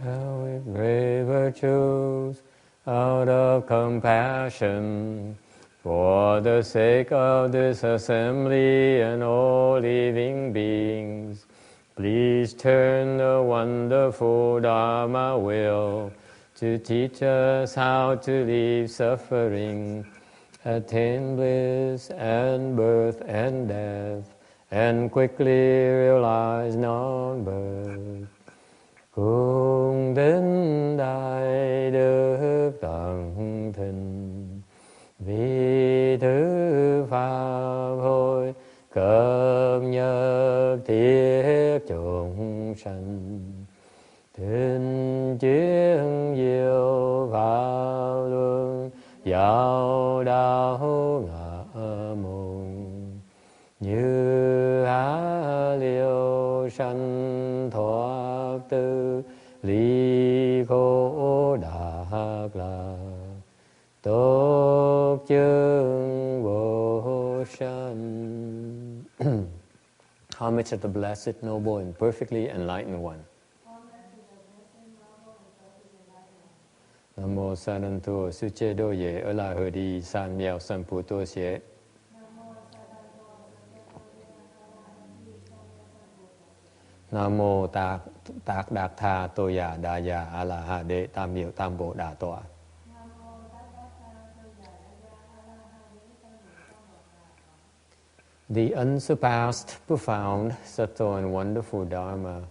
with great virtues, out of compassion, for the sake of this assembly and all living beings, please turn the wonderful Dharma wheel to teach us how to leave suffering, attain bliss and birth and death, and quickly realize non-birth. Cung kính đại đức tận thịnh, vì thứ pháp hội cập nhật thiết chúng sanh, thinh chuyên diệu pháp luân giáo đạo ngã môn, như há liêu sanh thoát tư ly khổ đạc lạc, tốt chứng vô sanh. Homage of the Blessed, Noble, and Perfectly Enlightened One. Nam mô Sa Nan Tu Sư Chê Đô Ye Ở La Hờ Đi San Miao San Pu Tô Xế. Nam mô Tát Đạt Tha Tô Già Đà Già A La Ha Đế Tam Miệu Tam Bộ Đà Tọa. The unsurpassed, profound, subtle, and wonderful Dharma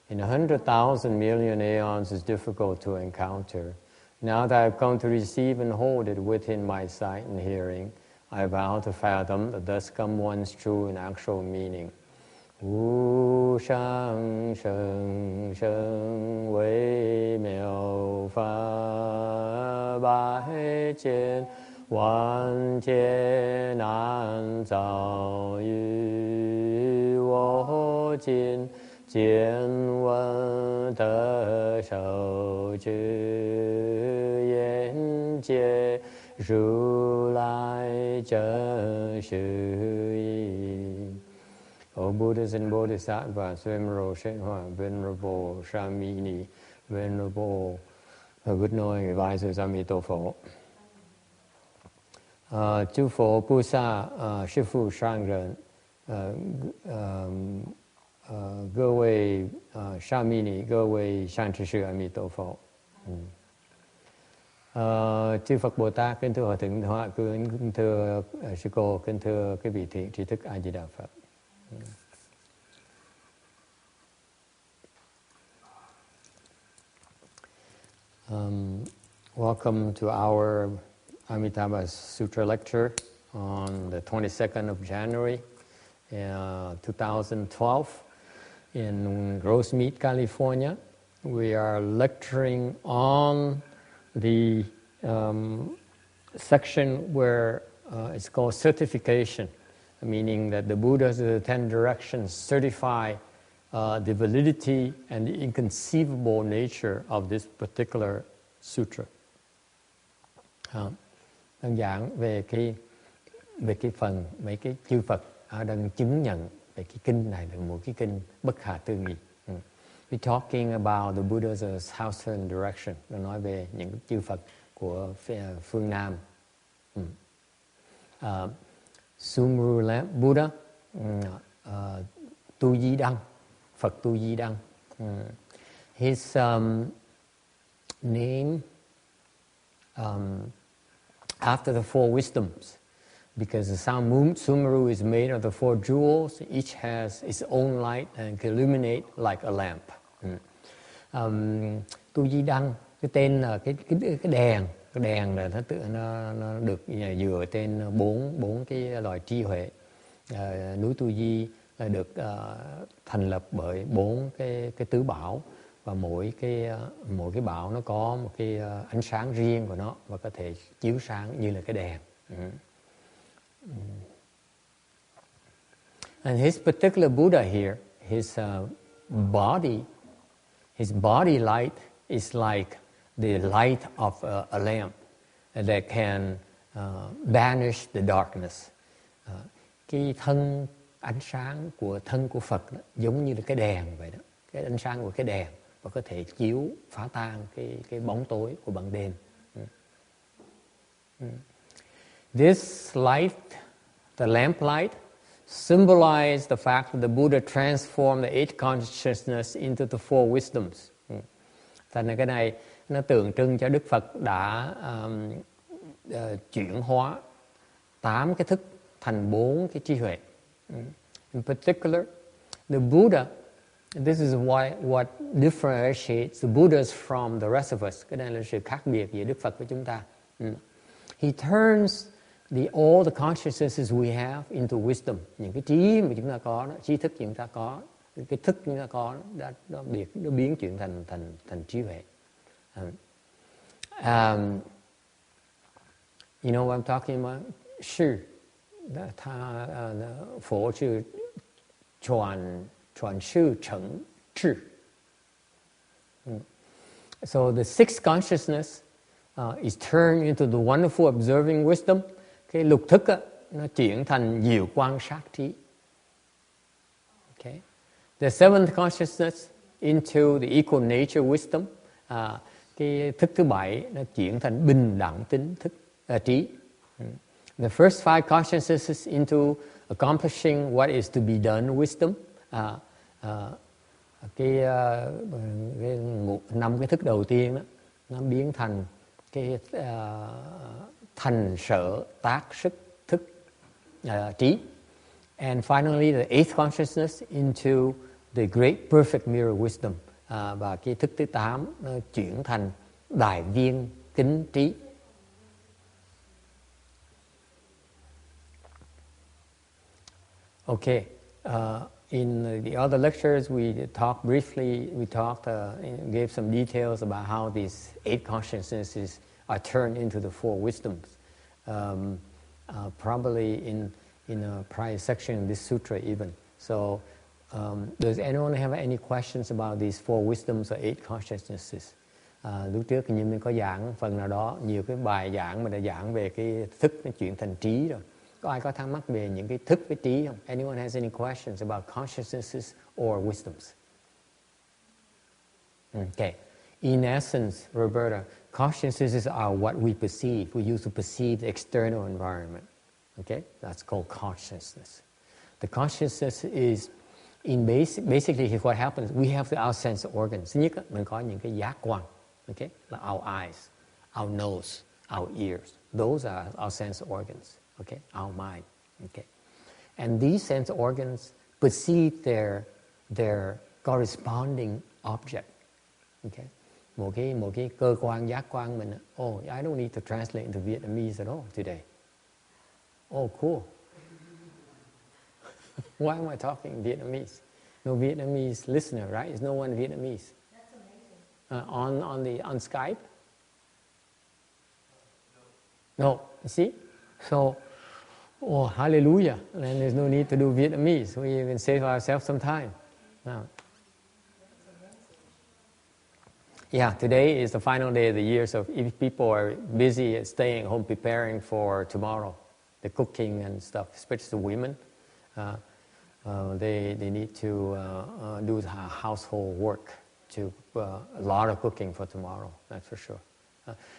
in 100,000 million aeons is difficult to encounter. Now that I've come to receive and hold it within my sight and hearing, I vow to fathom the thus come one's true and actual meaning. Wu shang sheng sheng wei miao fa bai jian wan jie nan zao yu wo jin jian wen de shou zhi yan jie ru lai zhen shi yi. O Buddhas and Bodhisattvas, Venerable Shenhua, Venerable Shamini, Venerable Good Knowing Advisors Amitabha. Chư Phổ Pu Sa, Sư Phụ Sang Rần, Cơ Vị Shamini, Cơ Vị Sang Trì Sư Amitabha. Chư Phật Bồ Tát, kính thưa Hòa Thượng Hoa, kính thưa Sư Cô, kính thưa quý vị thiện tri thức A Di Đà Phật. Welcome to our Amitabha Sutra lecture on the 22nd of January 2012 in Grossmead, California. We are lecturing on the section where it's called certification, meaning that the Buddhas of the 10 directions certify the validity and the inconceivable nature of this particular sutra. Đang giảng về cái phần mấy cái chư Phật đang chứng nhận về cái kinh này là một cái kinh bất khả tư nghị. We're talking about the Buddhas of Southern direction. Nó nói về những chư Phật của phương Nam. Sumru Buddha, Tu Di Đăng, Phật Tu Di Đăng. His name after the four wisdoms, because the Sumru is made of the four jewels. Each has its own light and can illuminate like a lamp. Tu Di Đăng, cái tên là cái đèn. Cái đèn là nó được dựa trên bốn cái loài trí huệ. Núi Tu Di là được thành lập bởi bốn cái tứ bảo, và mỗi cái bảo nó có một cái ánh sáng riêng của nó và có thể chiếu sáng như là cái đèn. And his particular Buddha here, his body light is like the light of a lamp that can banish the darkness. Cái ánh sáng của thân của Phật đó, giống như là cái đèn vậy đó, cái ánh sáng của cái đèn, và có thể chiếu phá tan cái bóng tối của ban đêm. This light, the lamp light, symbolized the fact that the Buddha transformed the eight consciousness into the four wisdoms. Thành ra cái này nó tượng trưng cho Đức Phật đã chuyển hóa 8 cái thức thành 4 cái trí huệ. In particular, the Buddha, this is what differentiates the Buddhas from the rest of us. Cái này là sự khác biệt giữa Đức Phật với chúng ta. He turns all the consciousnesses we have into wisdom. Những cái trí mà chúng ta có, trí thức chúng ta có, cái thức chúng ta có, nó biến chuyển thành trí huệ. You know what I'm talking about? Sư, phổ sư, truyền sư trấn trí. So the sixth consciousness is turned into the wonderful observing wisdom. Cái lục thức á, nó chuyển thành diệu quan sát trí. Okay. The seventh consciousness into the equal nature wisdom. Cái thức thứ 7 nó chuyển thành bình đẳng tính thức trí. The first five consciousnesses into accomplishing what is to be done wisdom. Cái 5 cái thức đầu tiên đó, nó biến thành cái thành sở tác sức thức trí. And finally the eighth consciousness into the great perfect mirror wisdom. Và cái thức thứ 8 nó chuyển thành đại viên kính trí. Okay. In the other lectures, we talked briefly. Gave some details about how these 8 consciousnesses are turned into the 4 wisdoms. Probably in a prior section in this sutra even. So, does anyone have any questions about these 4 wisdoms or 8 consciousnesses? Lúc trước như mình có giảng phần nào đó, nhiều cái bài giảng mà đã giảng về cái thức nó chuyển thành trí rồi. Có ai có thắc mắc về những cái thức với trí không? Anyone has any questions about consciousnesses or wisdoms? Okay. In essence, Roberta, consciousnesses are what we perceive. We use to perceive the external environment. Okay? That's called consciousness. The consciousness is, basically what happens, we have our sense organs. Thứ nhất, mình có những cái giác quan. Okay? Like our eyes, our nose, our ears. Those are our sense organs. Okay, our mind. Okay, and these sense organs perceive their corresponding object. Okay, một cái cơ quan giác quan mình. Oh, I don't need to translate into Vietnamese at all today. Oh, cool. Why am I talking Vietnamese? No Vietnamese listener, right? There's no one Vietnamese. That's amazing. On Skype? No. You see? So. Oh, hallelujah. And there's no need to do Vietnamese. We can save ourselves some time. Now. Yeah, today is the final day of the year, so if people are busy staying at home preparing for tomorrow, the cooking and stuff, especially the women, they need to do the household work, a lot of cooking for tomorrow, that's for sure.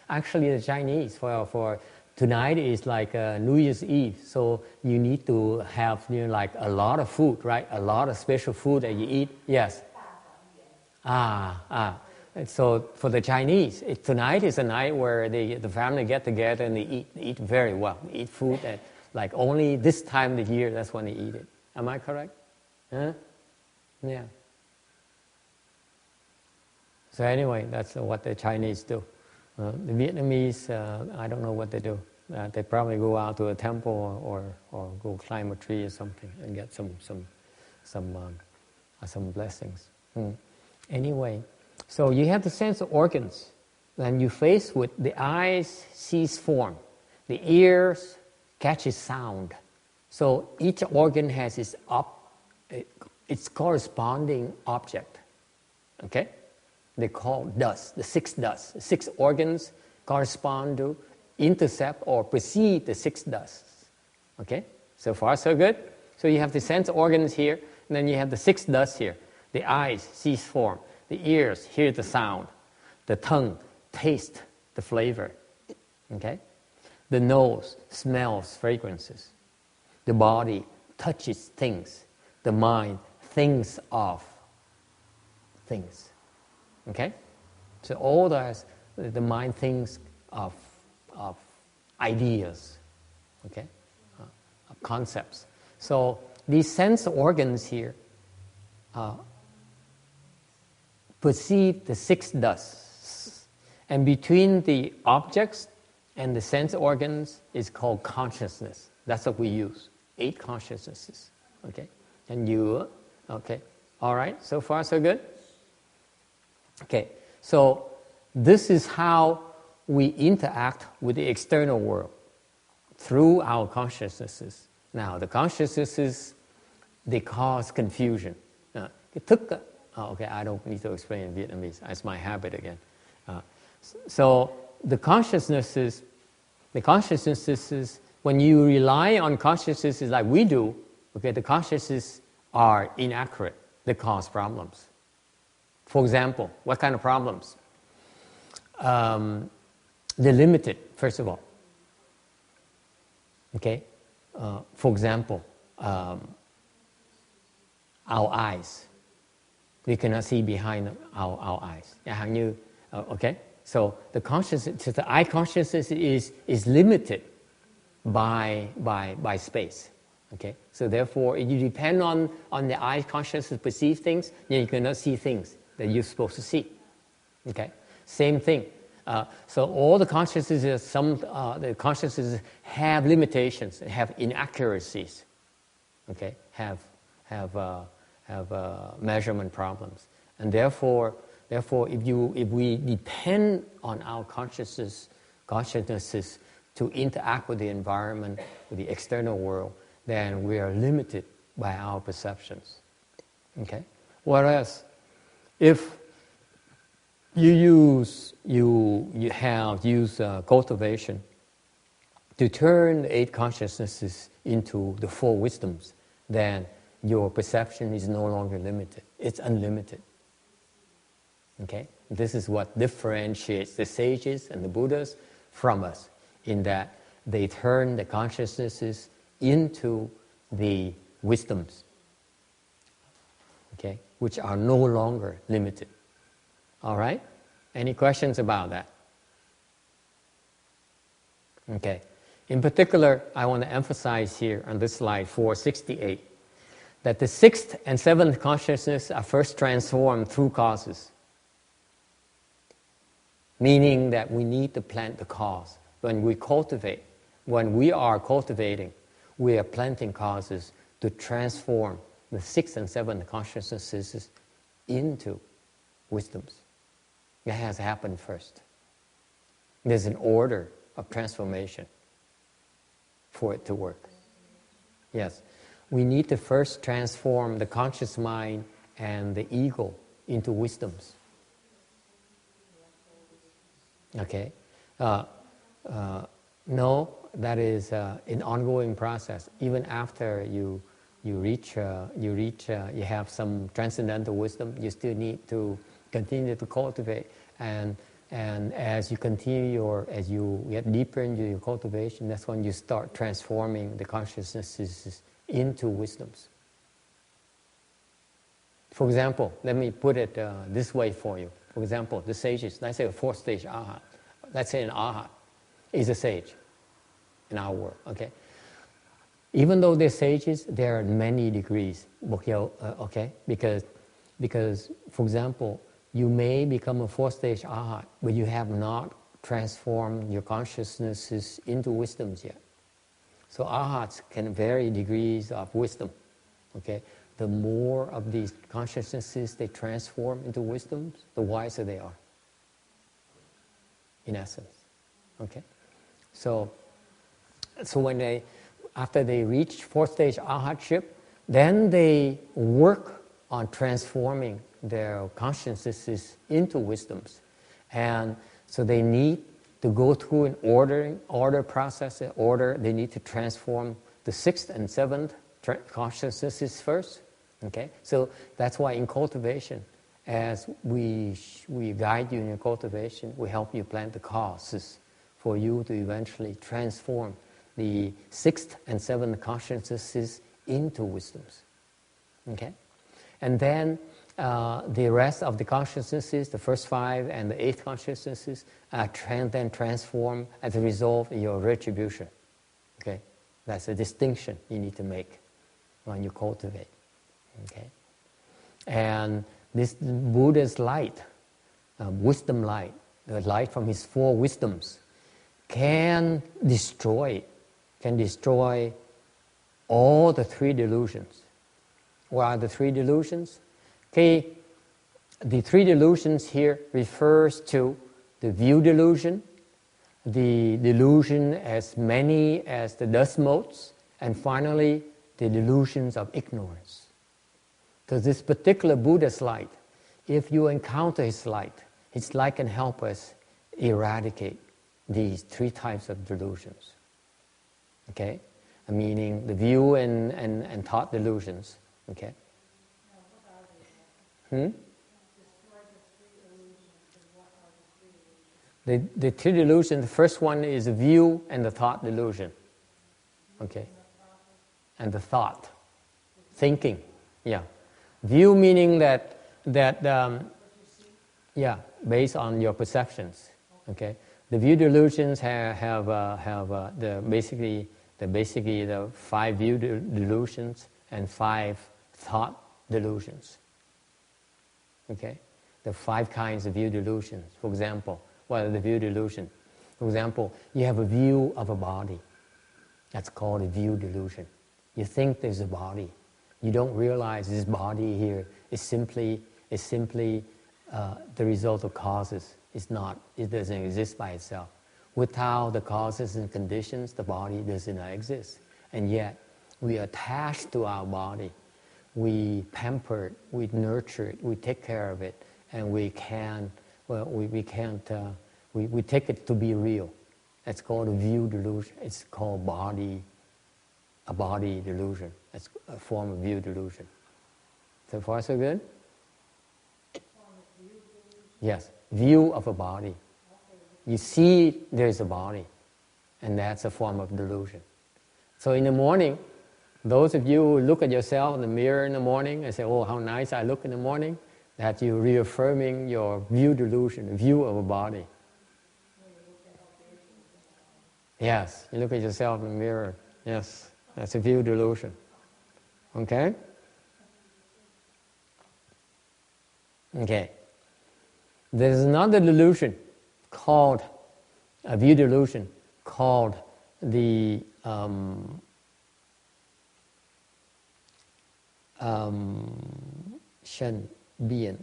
Actually, the Chinese, for tonight is like New Year's Eve, so you need to have like a lot of food, right? A lot of special food that you eat. Yes. So for the Chinese, tonight is a night where the family get together and they eat very well. They eat food that like only this time of the year, that's when they eat it. Am I correct? Huh? Yeah. So anyway, that's what the Chinese do. The Vietnamese, I don't know what they do. They probably go out to a temple or go climb a tree or something and get some blessings. Anyway, so you have the sense of organs. Then you face with the eyes sees form, the ears catches sound. So each organ has its corresponding object. Okay. They call dust, the 6 dusts. The 6 organs correspond to, intercept or perceive the 6 dusts. Okay? So far, so good. So you have the sense organs here, and then you have the 6 dusts here. The eyes sees form. The ears hear the sound. The tongue tastes the flavor. Okay? The nose smells fragrances. The body touches things. The mind thinks of things. Okay? So all that, the mind thinks of ideas, okay, of concepts. So these sense organs here perceive the six dusts. And between the objects and the sense organs is called consciousness. That's what we use. 8 consciousnesses. Okay? And you, okay. All right, so far so good? Okay, so this is how we interact with the external world through our consciousnesses. Now, the consciousnesses, they cause confusion. Okay, I don't need to explain in Vietnamese. It's my habit again. So the consciousnesses, when you rely on consciousnesses like we do, okay, the consciousnesses are inaccurate. They cause problems. For example, what kind of problems? They're limited, first of all. Okay? For example, our eyes. We cannot see behind our eyes. Okay? So the consciousness, the eye consciousness is limited by space. Okay? So therefore, if you depend on the eye consciousness to perceive things, then you cannot see things that you're supposed to see. Okay? Same thing. So all the consciousnesses, the consciousnesses have limitations, have inaccuracies. Okay? Have measurement problems, and therefore, if we depend on our consciousnesses to interact with the environment, with the external world, then we are limited by our perceptions. Okay. Whereas, if you use cultivation to turn the 8 consciousnesses into the 4 wisdoms, then your perception is no longer limited. It's unlimited. Okay? This is what differentiates the sages and the Buddhas from us, in that they turn the consciousnesses into the wisdoms, okay, which are no longer limited. All right? Any questions about that? Okay. In particular, I want to emphasize here on this slide 468 that the 6th and 7th consciousness are first transformed through causes. Meaning that we need to plant the cause. When we are cultivating, we are planting causes to transform the 6th and 7th consciousnesses into wisdoms. It has happened first. There's an order of transformation for it to work. Yes. We need to first transform the conscious mind and the ego into wisdoms. Okay? No, that is an ongoing process. Even after you have some transcendental wisdom, you still need to continue to cultivate. And as you continue as you get deeper into your cultivation, that's when you start transforming the consciousnesses into wisdoms. For example, let me put it this way for you. For example, the sages, let's say a 4th stage arhat. Let's say an arhat is a sage in our world, okay? Even though they're sages, there are many degrees, okay? Because, for example, you may become a 4th stage arhat, but you have not transformed your consciousnesses into wisdoms yet. So arhats can vary degrees of wisdom. Okay, the more of these consciousnesses they transform into wisdoms, the wiser they are. In essence, okay. So when after they reach 4th stage arhatship, then they work on transforming their consciousnesses into wisdoms, and so they need to go through an order process. They need to transform the 6th and 7th consciousnesses first. Okay, so that's why in cultivation as we guide you in your cultivation, we help you plant the causes for you to eventually transform the sixth and seventh consciousnesses into wisdoms. Okay? And then the rest of the consciousnesses, the first five and the eighth consciousnesses, are then transformed as a result of your retribution. Okay? That's a distinction you need to make when you cultivate. Okay? And this Buddha's light, wisdom light, the light from his four wisdoms, can destroy all the three delusions. What are the three delusions? Okay, the three delusions here refers to the view delusion, the delusion as many as the dust motes, and finally the delusions of ignorance. Because this particular Buddha's light, if you encounter his light can help us eradicate these three types of delusions. Okay? Meaning the view and thought delusions. Okay? The three delusions, the first one is the view and the thought delusion. Okay? And the thought. Thinking. Yeah. View meaning that based on your perceptions. Okay? The view delusions have basically the five view delusions and five thought delusions. Okay? The five kinds of view delusions. For example, what are the view delusions? For example, you have a view of a body. That's called a view delusion. You think there's a body. You don't realize this body here is simply the result of causes. It's not. It doesn't exist by itself. Without the causes and conditions, the body does not exist. And yet, we attach to our body. We pamper it, we nurture it, we take care of it, and we take it to be real. That's called a view delusion. It's called a body delusion. That's a form of view delusion. So far, so good? Yes, view of a body. You see there's a body, and that's a form of delusion. So in the morning, those of you who look at yourself in the mirror in the morning and say, oh, how nice I look in the morning, that you're reaffirming your view delusion, view of a body. Yes, you look at yourself in the mirror. Yes, that's a view delusion. Okay? Okay. There's another delusion called, a view delusion, called the sanh, biện,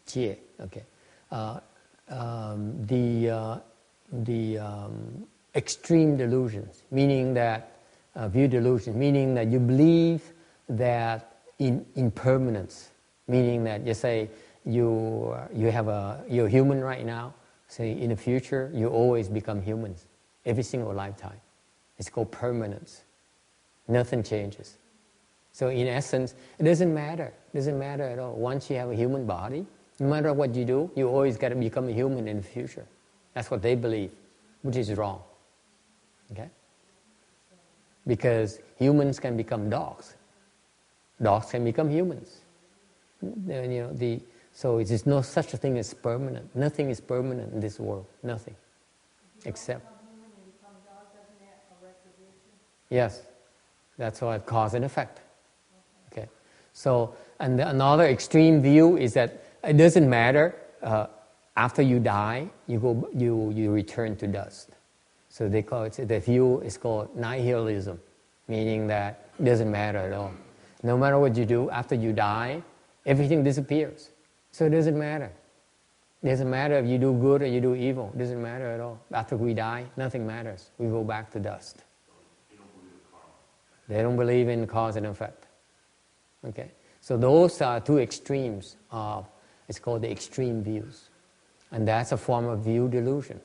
chia. Okay. The extreme delusions, meaning that view delusion, meaning that you believe that in impermanence, meaning that you say you're human right now. Say in the future you always become humans, every single lifetime. It's called permanence. Nothing changes. So in essence, it doesn't matter. It doesn't matter at all. Once you have a human body, no matter what you do, you always got to become a human in the future. That's what they believe, which is wrong. Okay? Because humans can become dogs. Dogs can become humans. So it is no such a thing as permanent. Nothing is permanent in this world. Nothing. Except. Yes. That's why cause and effect. Okay. So, and another extreme view is that it doesn't matter. After you die, you return to dust. So they call it, the view is called nihilism, meaning that it doesn't matter at all. No matter what you do, after you die, everything disappears. So it doesn't matter. It doesn't matter if you do good or you do evil. It doesn't matter at all. After we die, nothing matters. We go back to dust. They don't believe in cause and effect. Okay? So those are two extremes of, it's called the extreme views. And that's a form of view delusion.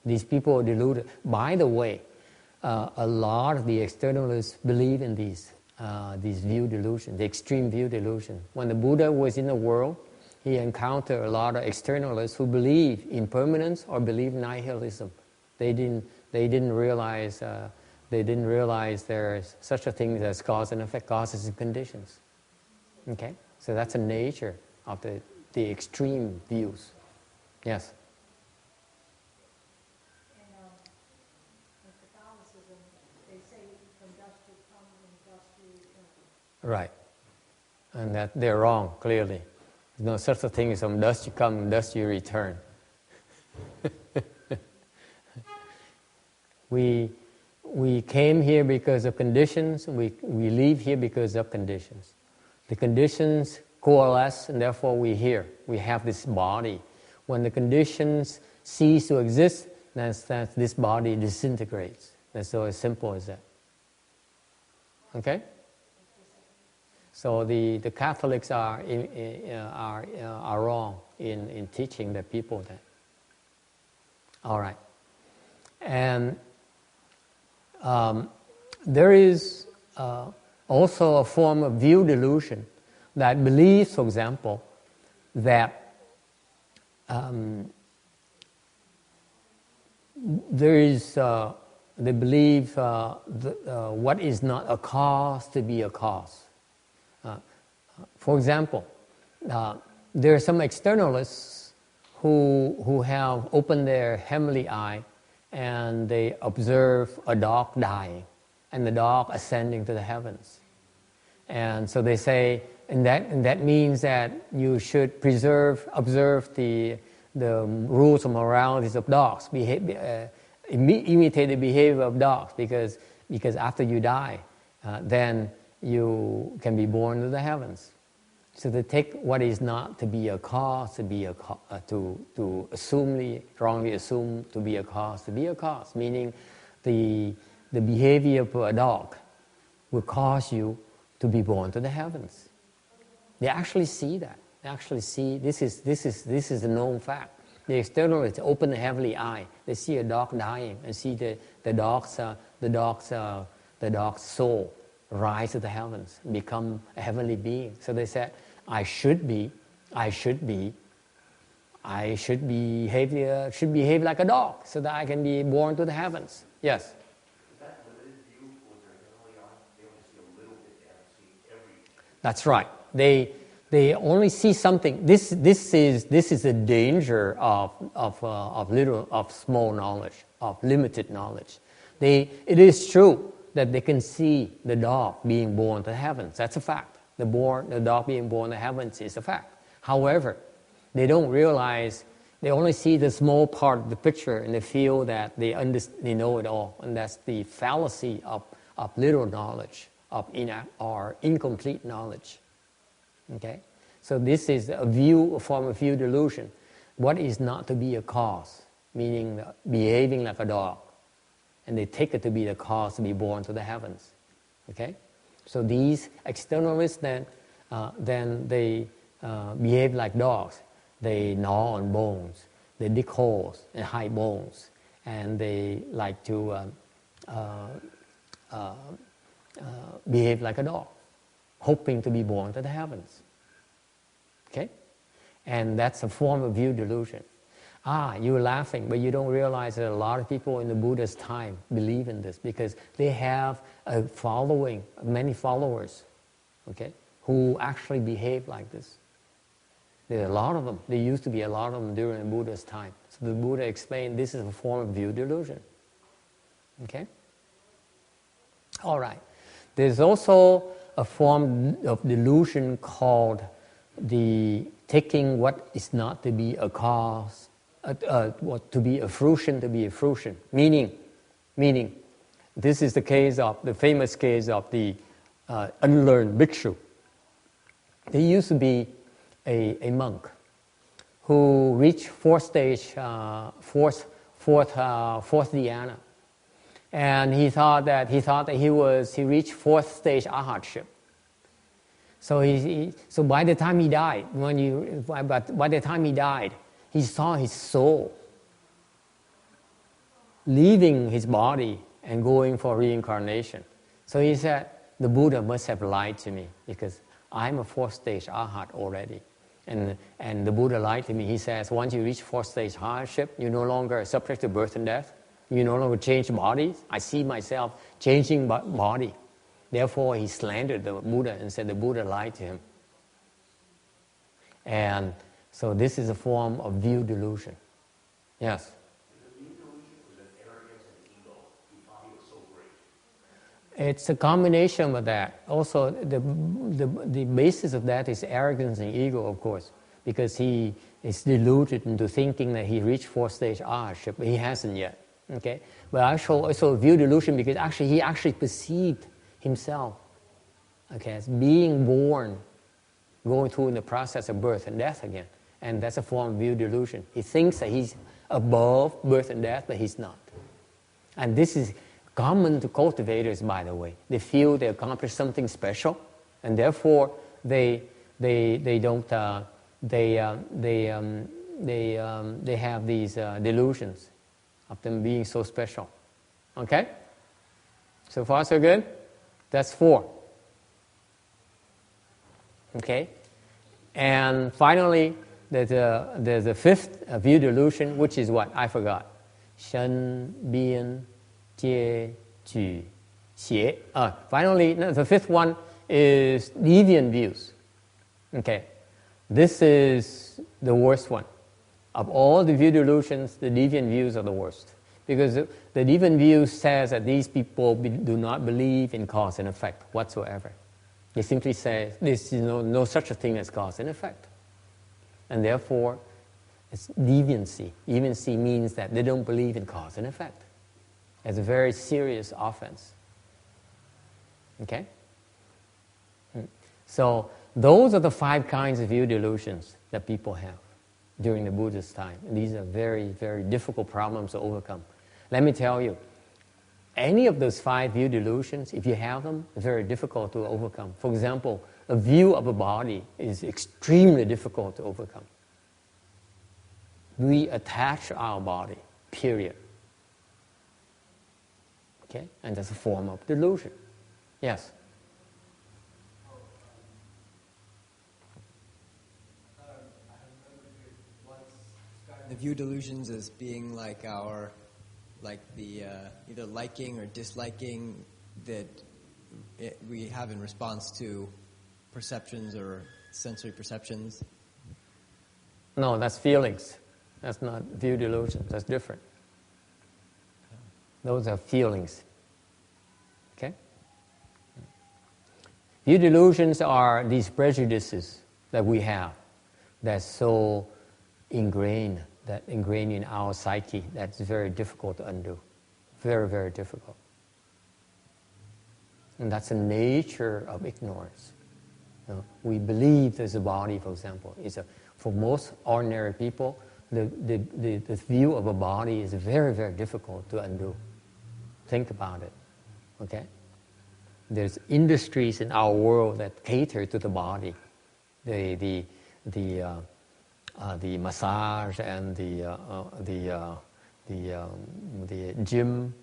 These people are deluded. By the way, a lot of the externalists believe in these view delusion, the extreme view delusion. When the Buddha was in the world, he encountered a lot of externalists who believe in permanence or believe in nihilism. They didn't realize there's such a thing as cause and effect, causes and conditions. Okay, so that's the nature of the extreme views. Yes. In Catholicism, they say from dust you come and dust you return. Right, and that they're wrong. Clearly, there's no such a thing as from dust you come and dust you return. We came here because of conditions. We leave here because of conditions. The conditions coalesce, and therefore we're here. We have this body. When the conditions cease to exist, then this body disintegrates. That's so as simple as that. Okay? So the Catholics are wrong in teaching the people that. All right. And there is also a form of view delusion that believes, for example, that there is, they believe what is not a cause to be a cause. For example, there are some externalists who have opened their heavenly eye and they observe a dog dying and the dog ascending to the heavens. And so they say, and that means that you should observe the rules of moralities of dogs, imitate the behavior of dogs, because after you die, then you can be born to the heavens. So they take what is not to be a cause to be to wrongly assume to be a cause, meaning the behavior of a dog will cause you to be born to the heavens. They actually see that. They actually see this is a known fact. The externalists open the heavenly eye. They see a dog dying and see the dog's soul rise to the heavens, become a heavenly being. So they said, I should behave like a dog so that I can be born to the heavens. Yes. Is that limited view when they're heavenly eye? They only see a little bit, they haven't seen everything. That's right. They only see something. This is the danger of small knowledge, of limited knowledge. It is true that they can see the dog being born to the heavens. That's a fact. The dog being born to the heavens is a fact. However, they don't realize. They only see the small part of the picture, and they feel that they know it all, and that's the fallacy of little knowledge, of incomplete knowledge. Okay, so this is a form of view delusion. What is not to be a cause, meaning behaving like a dog, and they take it to be the cause to be born to the heavens. Okay, so these externalists then they behave like dogs. They gnaw on bones, they dig holes and hide bones, and they like to behave like a dog, hoping to be born to the heavens. Okay? And that's a form of view delusion. You're laughing, but you don't realize that a lot of people in the Buddha's time believe in this because they have a following, many followers, okay, who actually behave like this. There are a lot of them. There used to be a lot of them during the Buddha's time. So the Buddha explained this is a form of view delusion. Okay? All right. There's also a form of delusion called the taking what is not to be a cause, to be a fruition, meaning, this is the famous case of the unlearned bhikshu. There used to be a monk who reached fourth dhyana, and he thought that he reached fourth stage arhatship. So by the time he died, he saw his soul leaving his body and going for reincarnation. So he said, the Buddha must have lied to me because I'm a fourth stage arhat already. And the Buddha lied to me. He says, once you reach fourth stage hardship, you're no longer subject to birth and death. You no longer change bodies. I see myself changing body. Therefore, he slandered the Buddha and said the Buddha lied to him. And so this is a form of view delusion. Yes? It's a combination of that. Also, the basis of that is arrogance and ego, of course, because he is deluded into thinking that he reached fourth stage hardship, but he hasn't yet. Okay, but also view delusion because he actually perceived himself, okay, as being born, going through the process of birth and death again, and that's a form of view delusion. He thinks that he's above birth and death, but he's not, and this is common to cultivators, by the way. They feel they accomplished something special, and therefore they have these delusions of them being so special. Okay? So far, so good? That's 4. Okay? And finally, there's a 5th view delusion, which is what? I forgot. Shen, bian, jie, ju, xie. Finally, the 5th one is deviant views. Okay? This is the worst one. Of all the view delusions, the deviant views are the worst. Because the deviant view says that these people do not believe in cause and effect whatsoever. They simply say, there's no such a thing as cause and effect. And therefore, it's deviancy. Deviancy means that they don't believe in cause and effect. It's a very serious offense. Okay? So, those are the 5 kinds of view delusions that people have during the Buddha's time. And these are very, very difficult problems to overcome. Let me tell you, any of those 5 view delusions, if you have them, it's very difficult to overcome. For example, a view of a body is extremely difficult to overcome. We attach our body, period. Okay? And that's a form of delusion. Yes? The view delusions as being like the either liking or disliking that we have in response to perceptions or sensory perceptions. No, that's feelings. That's not view delusions. That's different. Those are feelings. Okay? View delusions are these prejudices that we have that's so ingrained in our psyche that's very difficult to undo. Very, very difficult. And that's the nature of ignorance. You know, we believe there's a body, for example. For most ordinary people, the view of a body is very, very difficult to undo. Think about it. Okay? There's industries in our world that cater to the body. The massage and the gym,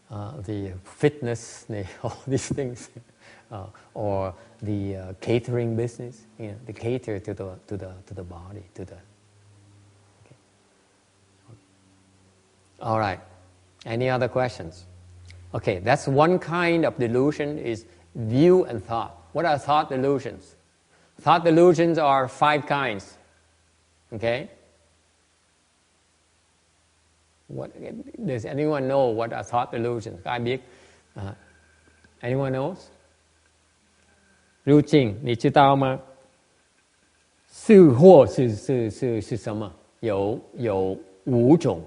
the fitness, all these things, or the catering business. They cater to the body, Okay. All right. Any other questions? Okay, that's one kind of delusion is view and thought. What are thought delusions? Thought delusions are 5 kinds. Okay? Does anyone know what are thought delusions? Ai biết? Anyone knows? 入境，你知道吗？是或是什么？有5种。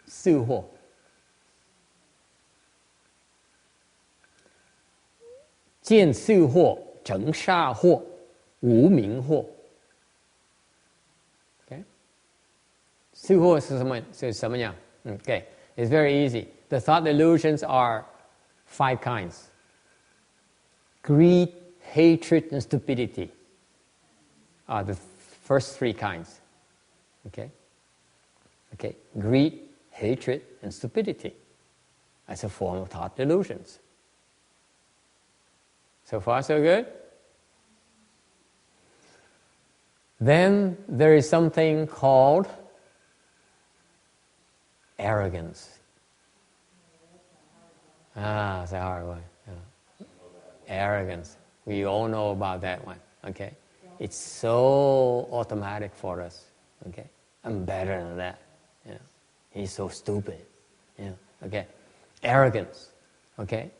是或。见是惑、成煞惑、无明惑。Okay? 是惑是什么样？ Okay, it's very easy. The thought delusions are 5 kinds. Greed, hatred, and stupidity are the first 3 kinds. Okay? Okay, greed, hatred, and stupidity as a form of thought delusions. So far, so good? Then there is something called arrogance. It's a hard one. Yeah. Arrogance. We all know about that one. Okay, it's so automatic for us. Okay, I'm better than that. Yeah, he's so stupid. Yeah. Okay, arrogance. Okay,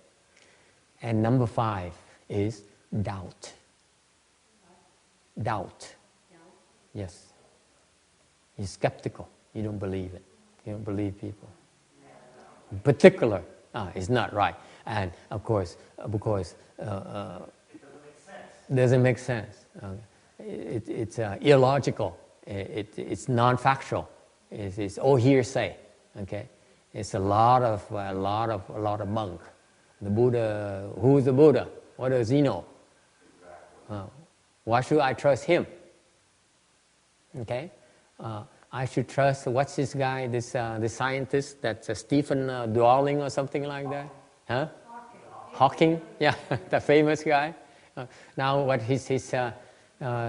and number 5 is doubt. Doubt. Yes. You're skeptical. You don't believe it. You don't believe people. Particular. It's not right. And of course, because it doesn't make sense. It's illogical. It's non-factual. It's all hearsay. Okay. It's a lot of bunk. The Buddha. Who is the Buddha? What does he know? Why should I trust him? Okay. I should trust, what's this guy, this scientist, that's Stephen Dowling or something like that? Huh? Hawking? Yeah, the famous guy. Now what is his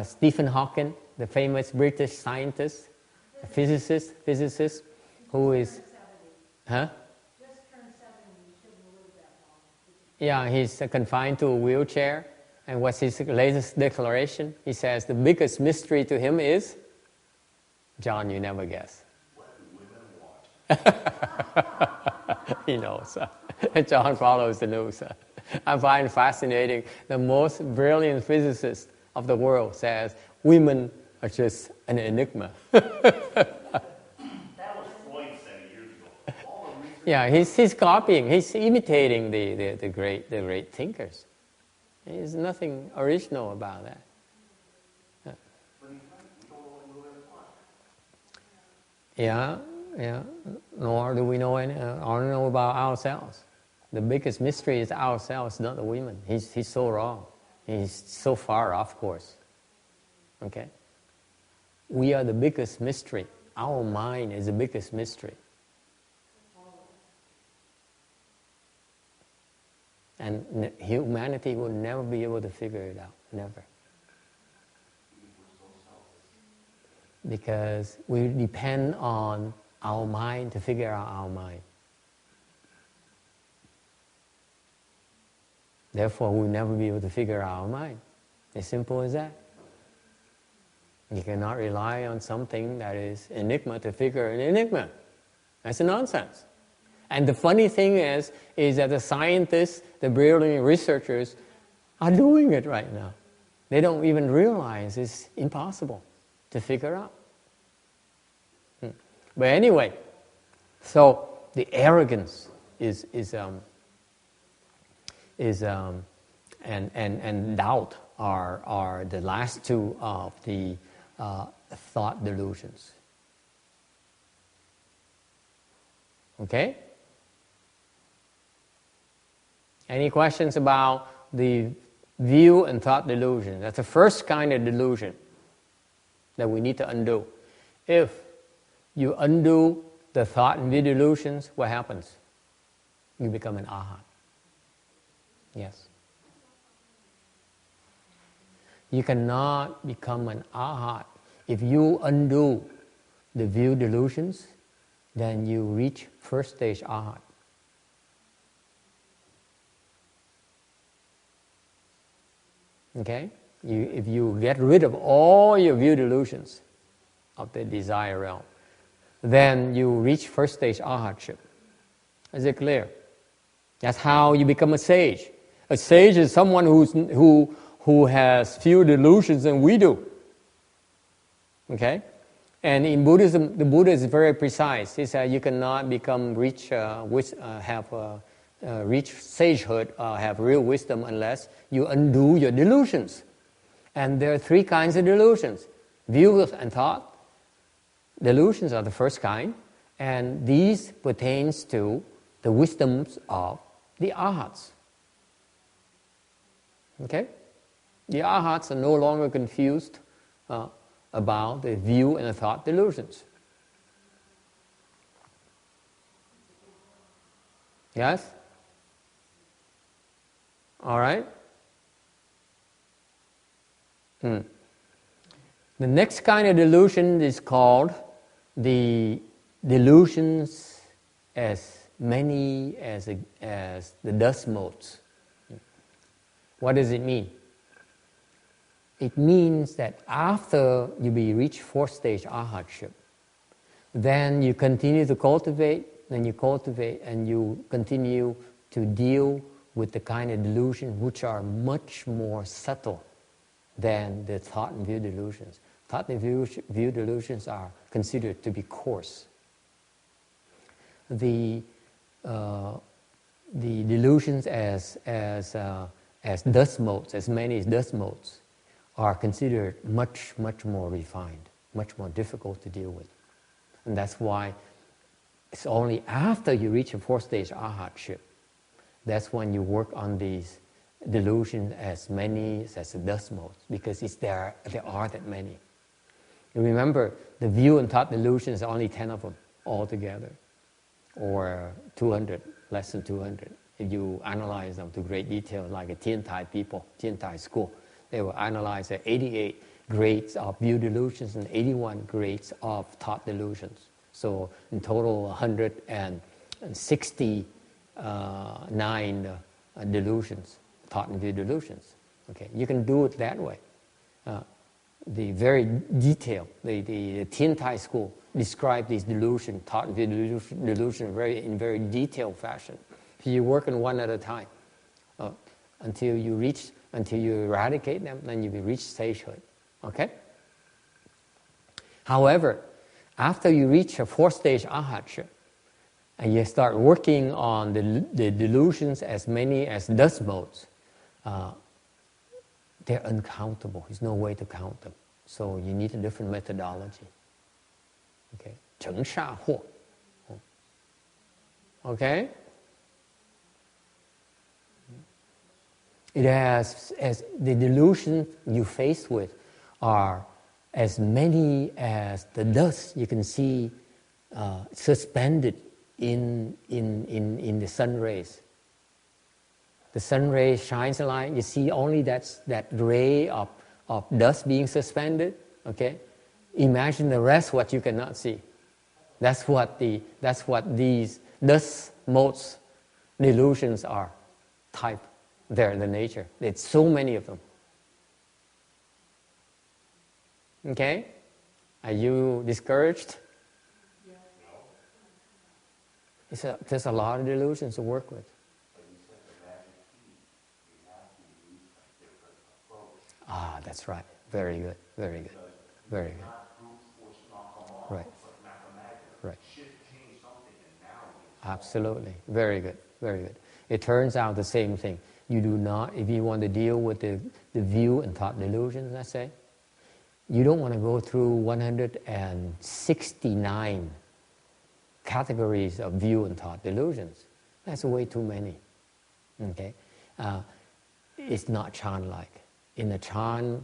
Stephen Hawking, the famous British scientist, a physicist, who is... Huh? Just turned 70, you shouldn't live that long. Yeah, he's confined to a wheelchair. And what's his latest declaration? He says the biggest mystery to him is... John, you never guess. What do women want? He knows. John follows the news. I find fascinating. The most brilliant physicist of the world says women are just an enigma. That was Freud said years ago. All the research. Yeah, he's copying. He's imitating the great thinkers. There's nothing original about that. But in fact, we don't know what women want. Yeah. Nor do we know any. Or know about ourselves. The biggest mystery is ourselves, not the women. He's so wrong. He's so far off course. Okay. We are the biggest mystery. Our mind is the biggest mystery. And humanity will never be able to figure it out. Never. Because we depend on our mind to figure out our mind. Therefore, we'll never be able to figure out our mind. As simple as that. You cannot rely on something that is enigma to figure an enigma. That's nonsense. And the funny thing is that the scientists, the brilliant researchers, are doing it right now. They don't even realize it's impossible to figure out. But anyway, so the arrogance and doubt are the last two of the thought delusions. Okay? Any questions about the view and thought delusion? That's the first kind of delusion that we need to undo. If you undo the thought and view delusions, what happens? You become an arhat. Yes. You cannot become an arhat. If you undo the view delusions, then you reach first stage arhat. Okay? If you get rid of all your view delusions of the desire realm, then you reach first stage arhatship. Is it clear? That's how you become a sage. A sage is someone who has fewer delusions than we do. Okay? And in Buddhism, the Buddha is very precise. He said you cannot reach sagehood, have real wisdom unless you undo your delusions. And there are three kinds of delusions. View and thought delusions are the first kind, and these pertains to the wisdoms of the arhats. Okay? The arhats are no longer confused about the view and the thought delusions. Yes? All right? The next kind of delusion is called the delusions as many as the dust motes. What does it mean? It means that after you reach fourth stage arhatship, then you continue to cultivate, and you continue to deal with the kind of delusions which are much more subtle than the thought and view delusions. Thought and view delusions are considered to be coarse. The delusions as dust motes, as many as dust motes, are considered much more refined, much more difficult to deal with. And that's why it's only after you reach a fourth stage arhatship, that's when you work on these delusions as many as the dust motes, because there are that many. And remember, the view and thought delusions are only 10 of them altogether, or 200, less than 200. If you analyze them to great detail, like a Tian Thai people, Tian Thai school, they will analyze the 88 grades of view delusions and 81 grades of thought delusions. So in total, 169 delusions, thought and view delusions. Okay, you can do it that way. The very detail, the Tian Thai school describe these delusions, thought and view delusion in very detailed fashion. So you work on one at a time until you eradicate them, then you will reach stagehood. Okay? However, after you reach a fourth stage arhatship, and you start working on the delusions as many as dust motes, they're uncountable. There's no way to count them. So you need a different methodology. Okay? 成煞惑. Okay? It has, as the delusions you face with are as many as the dust you can see suspended in the sun rays. The sun ray shines a light. You see only that ray of dust being suspended. Okay, imagine the rest what you cannot see. That's what these dust motes delusions are type. They're in the nature. There's so many of them. Okay, are you discouraged? There's a lot of delusions to work with. Ah, that's right. Very good. Very good. Very good. Right. Right. Absolutely. Very good. Very good. It turns out the same thing. You do not, if you want to deal with the view and thought delusions, let's say, you don't want to go through 169 categories of view and thought delusions. That's way too many. Okay, it's not Chan-like. In the Chan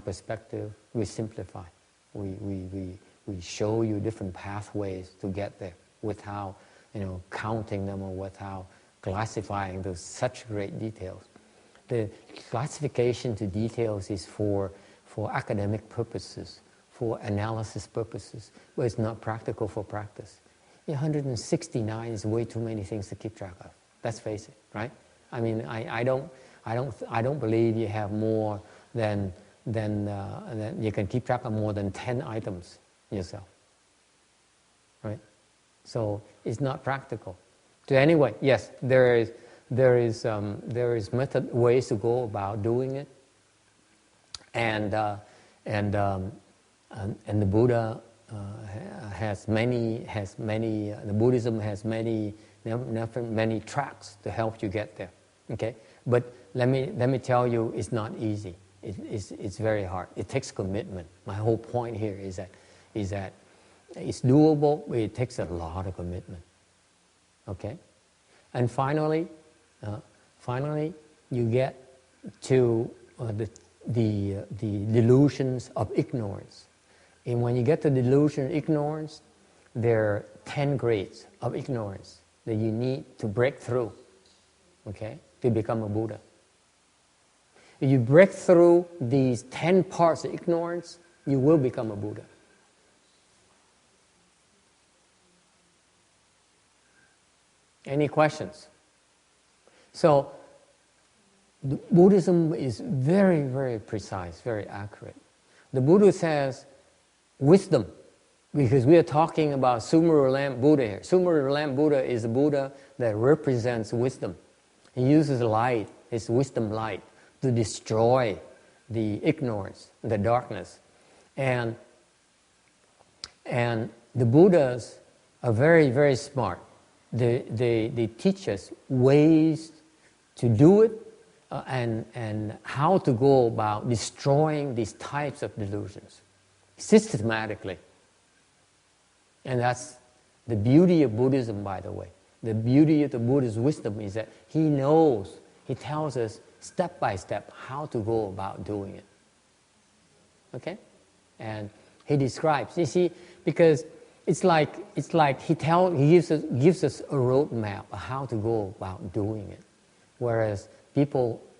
perspective, we simplify. We show you different pathways to get there without, counting them or without classifying those such great details. The classification to details is for academic purposes, for analysis purposes, but it's not practical for practice. 169 is way too many things to keep track of. Let's face it, right? I mean, I don't believe you have more than you can keep track of more than 10 items yourself, right? So it's not practical. So anyway, yes, there is ways to go about doing it, and the Buddha the Buddhism has many tracks to help you get there. Okay, but let me tell you, it's not easy. It's very hard. It takes commitment. My whole point here is that it's doable, but it takes a lot of commitment. Okay, and finally, you get to the delusions of ignorance. And when you get to delusion of ignorance, there are 10 grades of ignorance that you need to break through, okay, to become a Buddha. If you break through these 10 parts of ignorance, you will become a Buddha. Any questions? So, Buddhism is very, very precise, very accurate. The Buddha says wisdom, because we are talking about Sumeru lamp Buddha here. Sumeru lamp Buddha is a Buddha that represents wisdom. He uses light, his wisdom light, to destroy the ignorance, the darkness. And the Buddhas are very, very smart. They teach us ways to do it and how to go about destroying these types of delusions systematically. And that's the beauty of Buddhism, by the way. The beauty of the Buddha's wisdom is that he knows, he tells us step by step how to go about doing it. Okay? And he describes, you see, because it's like he gives us a roadmap of how to go about doing it. Whereas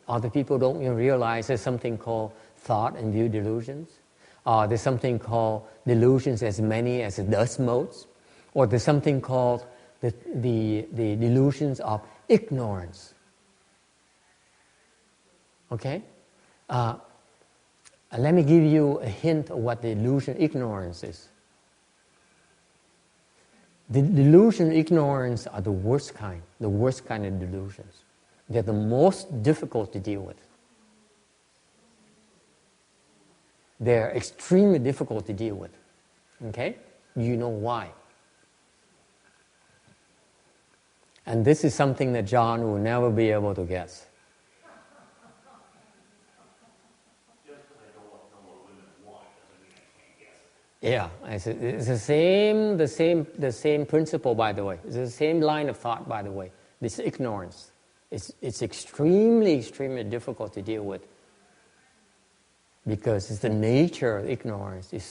other people don't even realize there's something called thought and view delusions. There's something called delusions as many as the dust motes. Or there's something called the delusions of ignorance. Okay? Let me give you a hint of what the delusion ignorance is. The delusion ignorance are the worst kind of delusions. They're the most difficult to deal with. They're extremely difficult to deal with. Okay? You know why. And this is something that John will never be able to guess. Yeah, it's the same principle, by the way. It's the same line of thought, by the way. This ignorance. It's extremely difficult to deal with. Because it's the nature of ignorance it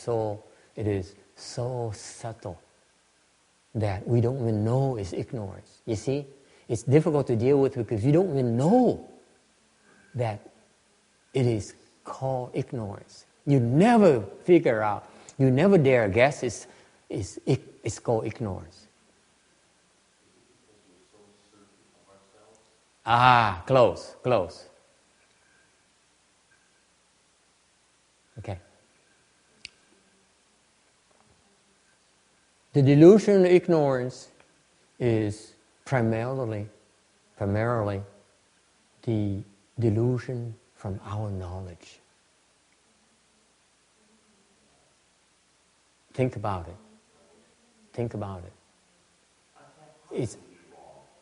is so subtle that we don't even know it's ignorance. You see, it's difficult to deal with because you don't even know that it is called ignorance. You never figure out, you never dare guess it's called ignorance. Close. Okay. The delusion of ignorance is primarily the delusion from our knowledge. Think about it.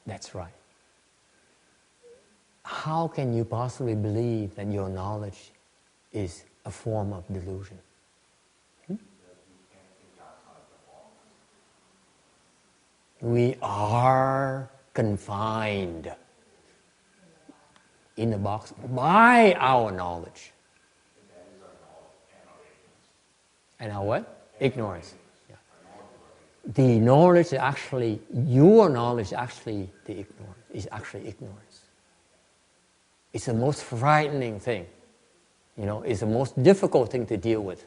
That's right. How can you possibly believe that your knowledge is a form of delusion? We are confined in a box by our knowledge. And our what? Ignorance. Yeah. The knowledge is actually, your knowledge is actually the ignorance. Is actually ignorance. It's the most frightening thing. It's the most difficult thing to deal with.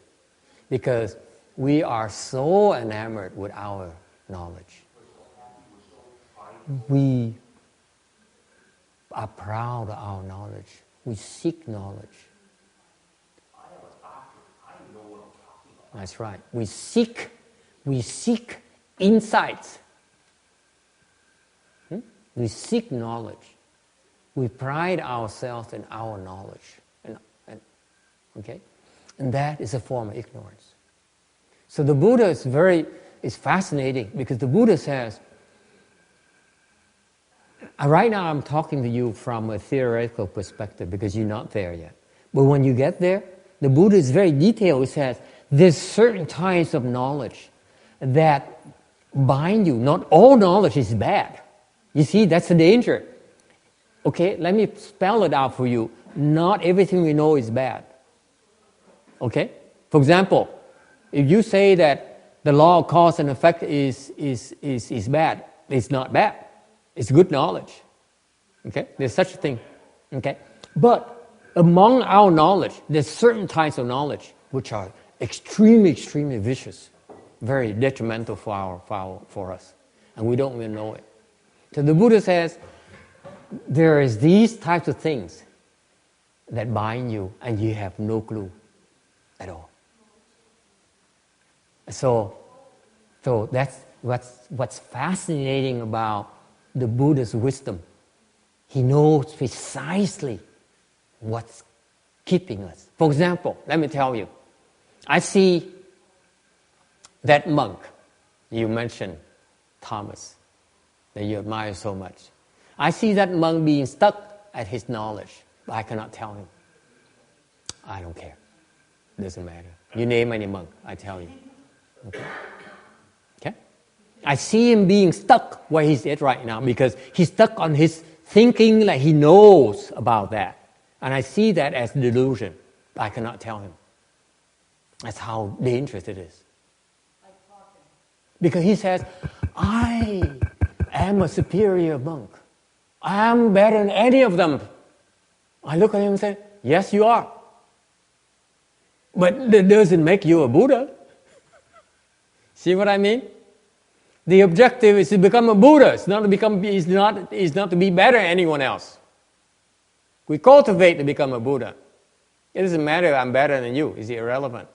Because we are so enamored with our knowledge. We are proud of our knowledge. We seek knowledge. That's right. We seek insights. We seek knowledge. We pride ourselves in our knowledge. And that is a form of ignorance. So the Buddha is fascinating because the Buddha says, right now I'm talking to you from a theoretical perspective because you're not there yet. But when you get there, the Buddha is very detailed. He says, there's certain types of knowledge that bind you. Not all knowledge is bad. You see, that's the danger. Okay, let me spell it out for you. Not everything we know is bad. Okay? For example, if you say that the law of cause and effect is bad, it's not bad. It's good knowledge. Okay? There's such a thing. Okay? But among our knowledge, there's certain types of knowledge which are extremely, extremely vicious, very detrimental for us, and we don't even know it. So the Buddha says, there is these types of things that bind you, and you have no clue at all. So that's what's fascinating about the Buddha's wisdom. He knows precisely what's keeping us. For example, let me tell you, I see that monk you mentioned, Thomas, that you admire so much. I see that monk being stuck at his knowledge, but I cannot tell him. I don't care. Doesn't matter. You name any monk, I tell you. Okay? I see him being stuck where he's at right now because he's stuck on his thinking like he knows about that. And I see that as delusion. I cannot tell him. That's how dangerous it is. Because he says, I am a superior monk. I am better than any of them. I look at him and say, yes, you are. But that doesn't make you a Buddha. See what I mean? The objective is to become a Buddha. It's not to be better than anyone else. We cultivate to become a Buddha. It doesn't matter if I'm better than you. It's irrelevant.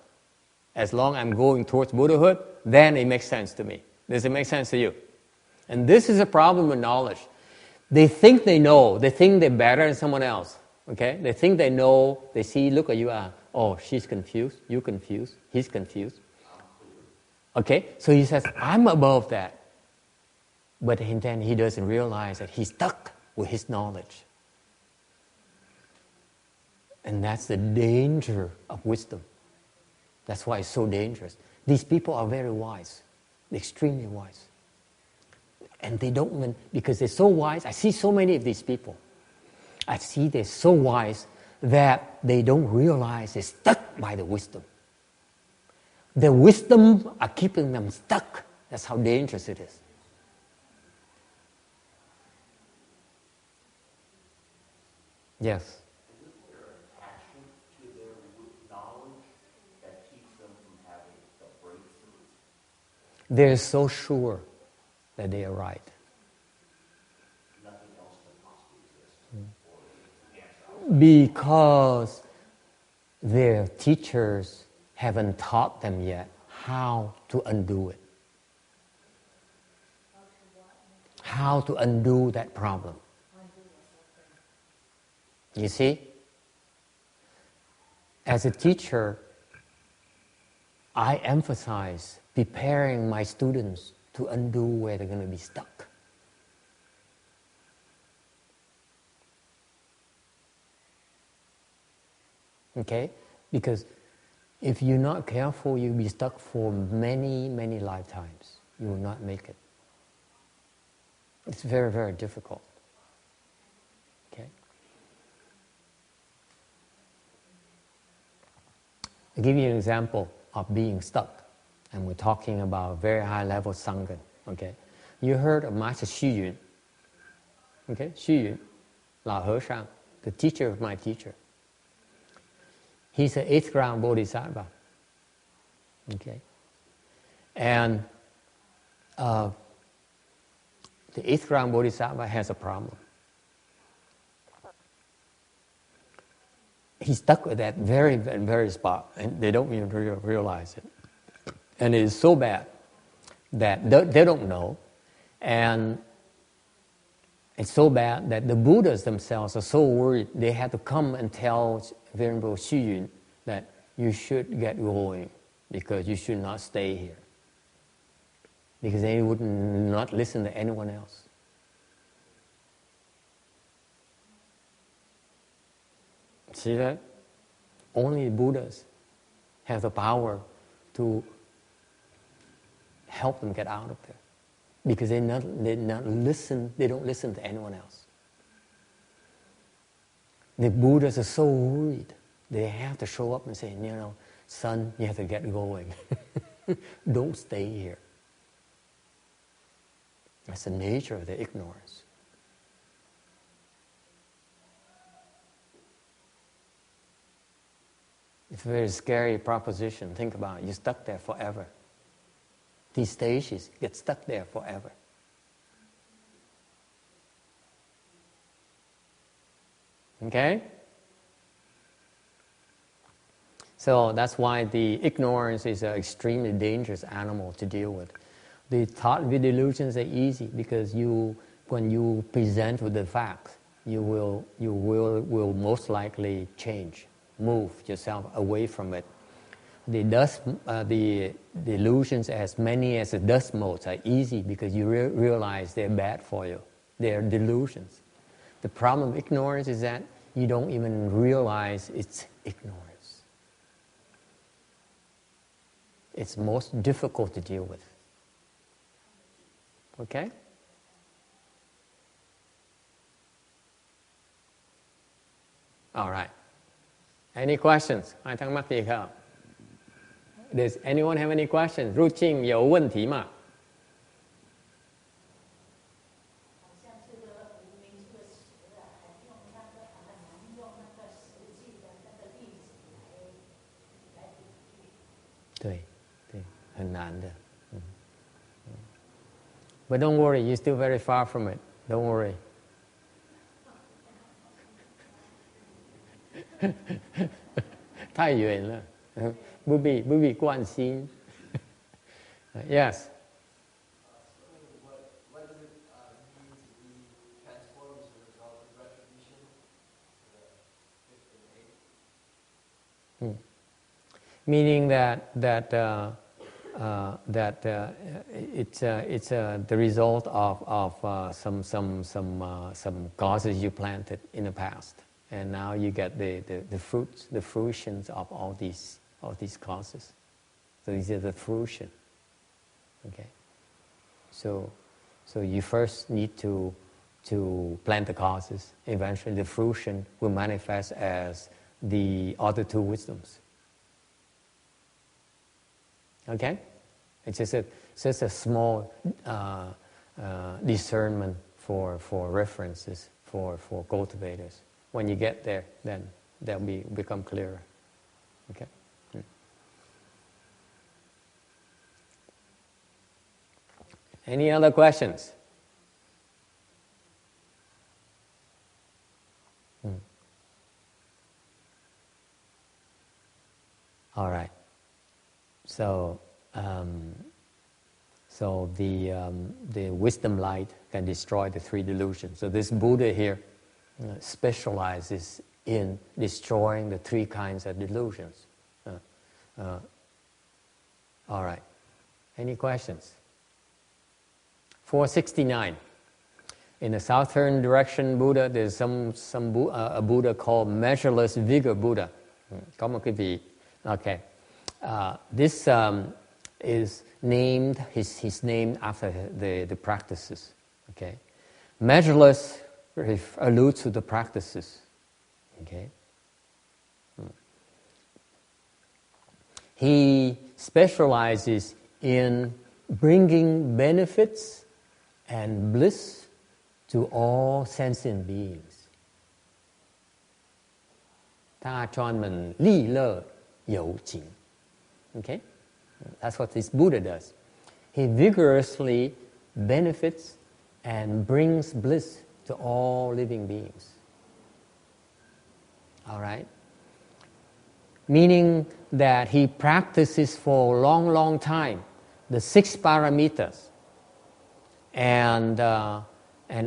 As long as I'm going towards Buddhahood, then it makes sense to me. Does it make sense to you? And this is a problem with knowledge. They think they know. They think they're better than someone else. Okay? They think they know. They see, look at you. Oh, she's confused. You're confused. He's confused. Okay? So he says, I'm above that. But then he doesn't realize that he's stuck with his knowledge. And that's the danger of wisdom. That's why it's so dangerous. These people are very wise, extremely wise. And they don't even, because they're so wise, I see so many of these people. I see they're so wise that they don't realize they're stuck by the wisdom. The wisdom are keeping them stuck. That's how dangerous it is. Yes. They're so sure that they are right. Because their teachers haven't taught them yet how to undo it. How to undo that problem. You see? As a teacher, I emphasize preparing my students to undo where they're going to be stuck. Okay? Because if you're not careful, you'll be stuck for many, many lifetimes. You will not make it. It's very, very difficult. Okay? I'll give you an example of being stuck. And we're talking about very high level Sangha. Okay? You heard of Master Xu Yun. Okay? Xu Yun, Lao He-Shang, the teacher of my teacher. He's an 8th ground Bodhisattva. Okay? And the 8th ground Bodhisattva has a problem. He's stuck with that very, very spot, and they don't even realize it. And it is so bad that they don't know. And it's so bad that the Buddhas themselves are so worried they had to come and tell Venerable Xu Yun that you should get going because you should not stay here. Because they would not listen to anyone else. See that? Only Buddhas have the power to help them get out of there. Because they don't listen to anyone else. The Buddhas are so worried. They have to show up and say, son, you have to get going. Don't stay here. That's the nature of the ignorance. It's a very scary proposition. Think about it. You're stuck there forever. These stages get stuck there forever. Okay? So that's why the ignorance is an extremely dangerous animal to deal with. The thought with delusions are easy because when you present with the facts, you will most likely change, move yourself away from it. The delusions, as many as the dust motes, are easy because you realize they're bad for you. They're delusions. The problem of ignorance is that you don't even realize it's ignorance. It's most difficult to deal with. Okay? All right. Any questions? Ai thắc mắc gì không? Does anyone have any questions? 入境有问题吗？好像这个无名这个词啊，还用那个很难用那个实际的那个例子来比喻。对，很难的。But don't worry, you're still very far from it. Don't worry. 太远了，不必关心。Yes. What does it mean to be transformed as a result of retribution? The fifth and eighth. Meaning that it's the result of some causes you planted in the past, and now you get the fruits, the fruitions of all these causes. So these are the fruition. Okay. So you first need to plant the causes. Eventually, the fruition will manifest as the other two wisdoms. Okay, it's just a small discernment for references for cultivators. When you get there, then they'll become clearer. Okay. Any other questions? All right. So the wisdom light can destroy the three delusions. So this Buddha here specializes in destroying the three kinds of delusions. All right. Any questions? 469. In the southern direction Buddha, there's a Buddha called Measureless Vigor Buddha. Có một cái vị. Okay. This is named. He's named after the practices. Okay. Measureless alludes to the practices. Okay. He specializes in bringing benefits and bliss to all sentient beings. Ta cho mình ly lơ有情. Okay? That's what this Buddha does. He vigorously benefits and brings bliss to all living beings. All right? Meaning that he practices for a long, long time the 6 paramitas and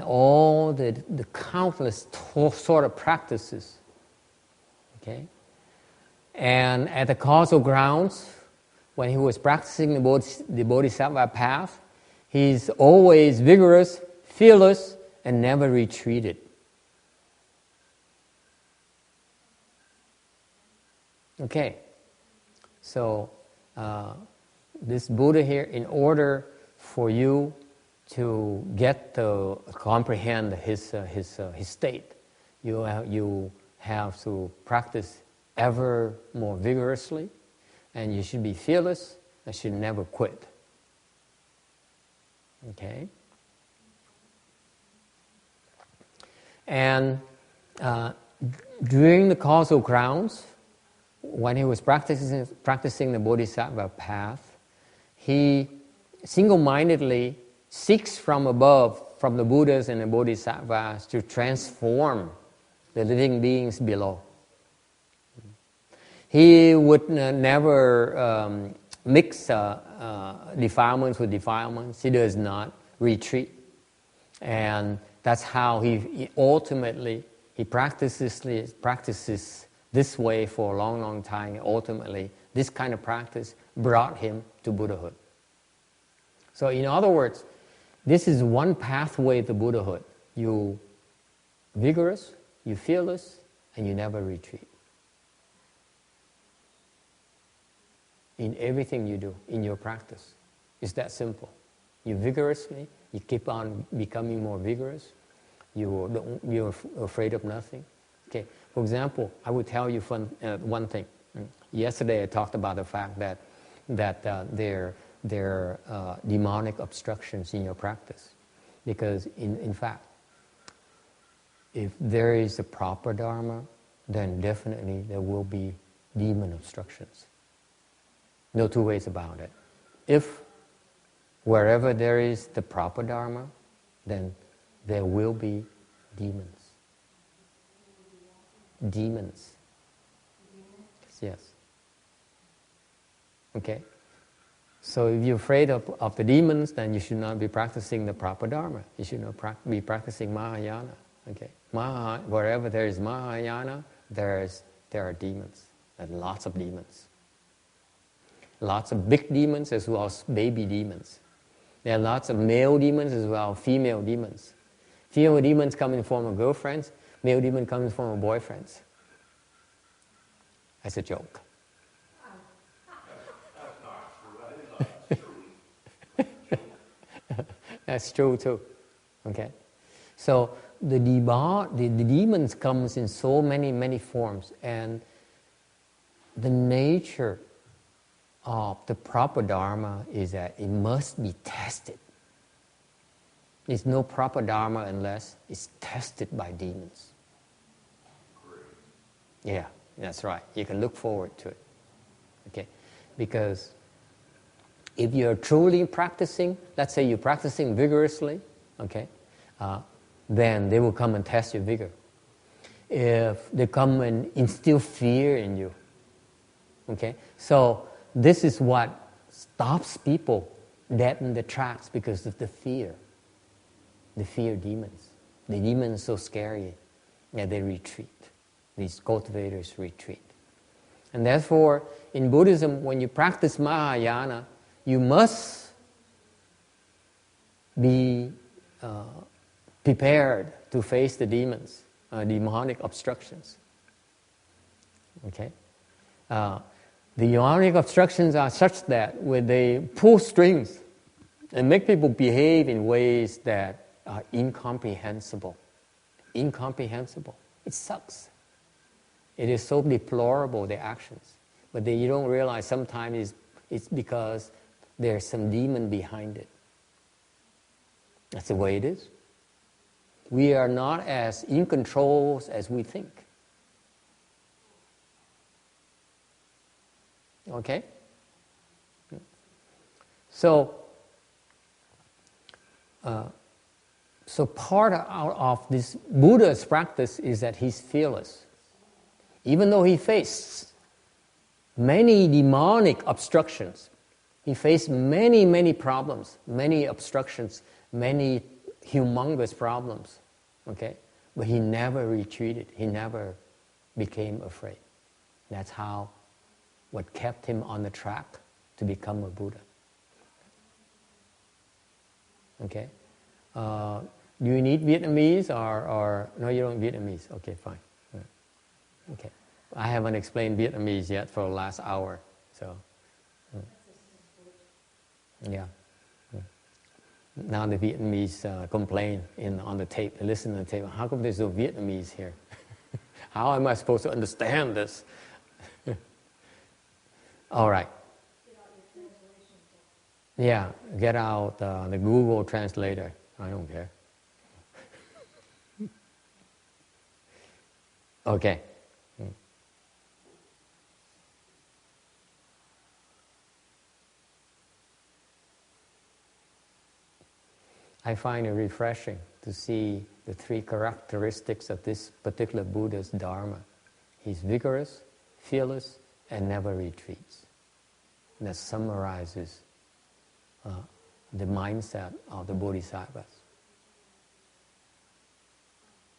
all the countless sort of practices. Okay? And at the causal grounds, when he was practicing the Bodhisattva path, he's always vigorous, fearless, and never retreated. Okay, so this Buddha here, in order for you to get to comprehend his state, you have to practice ever more vigorously, and you should be fearless and should never quit. Okay? And during the causal grounds, when he was practicing the Bodhisattva path, he single-mindedly seeks from above, from the Buddhas and the Bodhisattvas, to transform the living beings below. He would never mix defilements with defilements. He does not retreat. And that's how he ultimately, he practices this way for a long, long time. Ultimately, this kind of practice brought him to Buddhahood. So in other words, this is one pathway to Buddhahood. You vigorous, you fearless, and you never retreat. In everything you do, in your practice. It's that simple. You vigorously, you keep on becoming more vigorous. You're afraid of nothing. Okay. For example, I would tell you one thing. Yesterday I talked about the fact that there are demonic obstructions in your practice. Because in fact, if there is a proper Dharma, then definitely there will be demon obstructions. No two ways about it. If wherever there is the proper Dharma, then there will be demons. Demons. Yes. Okay. So if you're afraid of the demons, then you should not be practicing the proper Dharma. You should not be practicing Mahayana. Okay. Wherever there is Mahayana, there are demons, and lots of demons. Lots of big demons as well as baby demons. There are lots of male demons as well as female demons. Female demons come in the form of girlfriends. Male demons come in the form of boyfriends. That's a joke. That's true too. Okay, so the demons comes in so many forms, and the nature of the proper Dharma is that it must be tested. There's no proper Dharma unless it's tested by demons. Yeah, that's right. You can look forward to it. Okay, because if you're truly practicing, let's say you're practicing vigorously, okay, then they will come and test your vigor. If they come and instill fear in you, okay, so this is what stops people dead in the tracks because of the fear. The fear demons. The demons are so scary that they retreat. These cultivators retreat. And therefore, in Buddhism, when you practice Mahayana, you must be prepared to face the demons, demonic obstructions. Okay? The demonic obstructions are such that when they pull strings and make people behave in ways that are incomprehensible. Incomprehensible. It sucks. It is so deplorable, the actions. But then you don't realize sometimes it's because there's some demon behind it. That's the way it is. We are not as in control as we think. Okay? So part of this Buddha's practice is that he's fearless. Even though he faced many demonic obstructions, he faced many problems, many obstructions, many humongous problems, okay? But he never retreated. He never became afraid. That's what kept him on the track to become a Buddha. Okay? Do you need Vietnamese or no, you don't Vietnamese? Okay, fine. Okay. I haven't explained Vietnamese yet for the last hour, so. Yeah. Now the Vietnamese complain on the tape. They listen to the tape. How come there's no Vietnamese here? How am I supposed to understand this? All right. Yeah, get out the Google translator. I don't care. Okay. I find it refreshing to see the three characteristics of this particular Buddha's Dharma. He's vigorous, fearless, and never retreats. And that summarizes the mindset of the Bodhisattvas.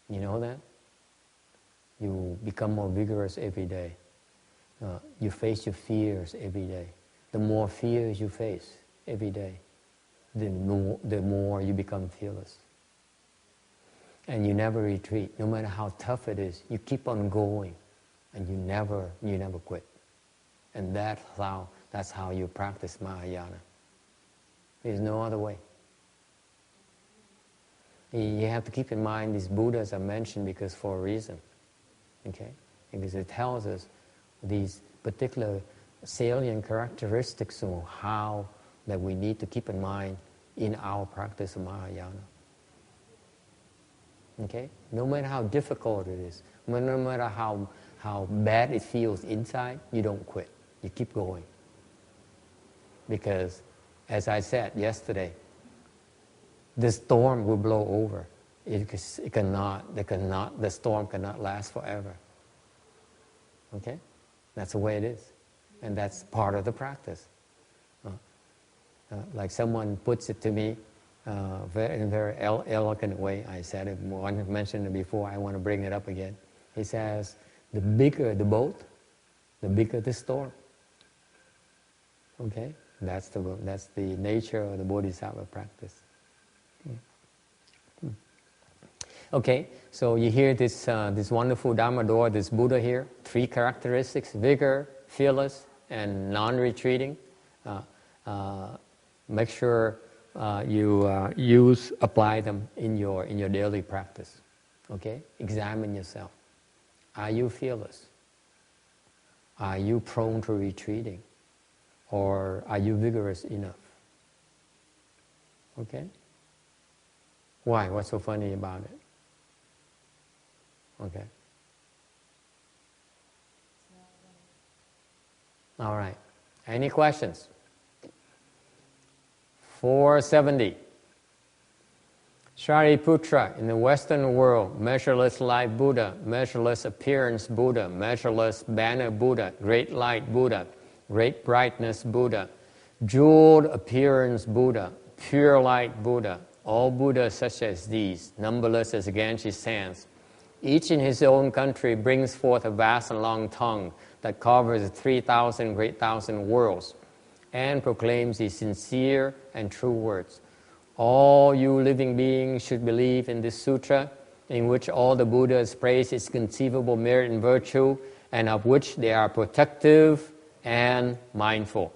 You know that? You become more vigorous every day. You face your fears every day. The more fears you face every day, the more you become fearless. And you never retreat. No matter how tough it is, you keep on going, and you never quit. And that's how you practice Mahayana. There's no other way. You have to keep in mind these Buddhas are mentioned because for a reason. Okay? Because it tells us these particular salient characteristics of how that we need to keep in mind in our practice of Mahayana. Okay? No matter how difficult it is, no matter how bad it feels inside, you don't quit. You keep going. Because, as I said yesterday, the storm will blow over. The storm cannot last forever. Okay? That's the way it is. And that's part of the practice. Like someone puts it to me in a very elegant way. I said it, I mentioned it before, I want to bring it up again. He says, the bigger the boat, the bigger the storm. Okay? That's the nature of the Bodhisattva practice. Okay, so you hear this wonderful Dharma door, this Buddha here, three characteristics: vigor, fearless, and non-retreating. Make sure you apply them in your daily practice. Okay, examine yourself. Are you fearless? Are you prone to retreating? Or are you vigorous enough? Okay? Why? What's so funny about it? Okay. All right. Any questions? 470. Shariputra, in the Western world, measureless light Buddha, measureless appearance Buddha, measureless banner Buddha, great light Buddha, great brightness Buddha, jeweled appearance Buddha, pure light Buddha, all Buddhas such as these, numberless as Ganges sands, each in his own country brings forth a vast and long tongue that covers 3,000 great thousand worlds and proclaims the sincere and true words. All you living beings should believe in this sutra, in which all the Buddhas praise its conceivable merit and virtue, and of which they are protective and mindful.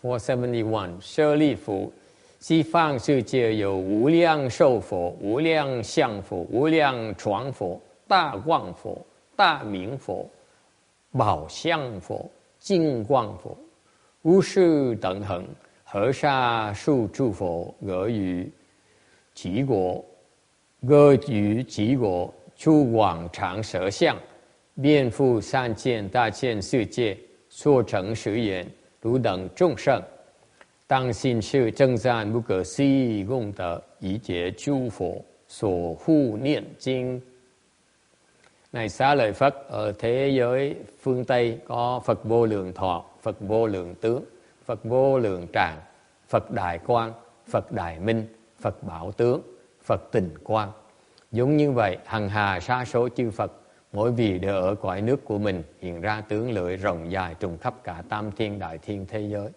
(471) 舍利弗，西方世界有无量寿佛、无量相佛、无量传佛、大光佛、大明佛、宝相佛、净光佛、无数等恒，河沙数诸佛，各于其国，出广长舌相，遍覆三千大千世界，说成实言。汝等众生，当信是称赞不可思议功德，以解诸佛所护念經. Này xá lợi Phất, ở thế giới phương Tây có Phật vô lượng thọ, Phật vô lượng tướng, Phật vô lượng tràng, Phật đại quang, Phật đại minh, Phật bảo tướng, Phật tình quang. Giống như vậy, hằng hà sa số chư Phật, mỗi vị đều ở cõi nước của mình hiện ra tướng lưỡi rộng dài trùng khắp cả tam thiên đại thiên thế giới.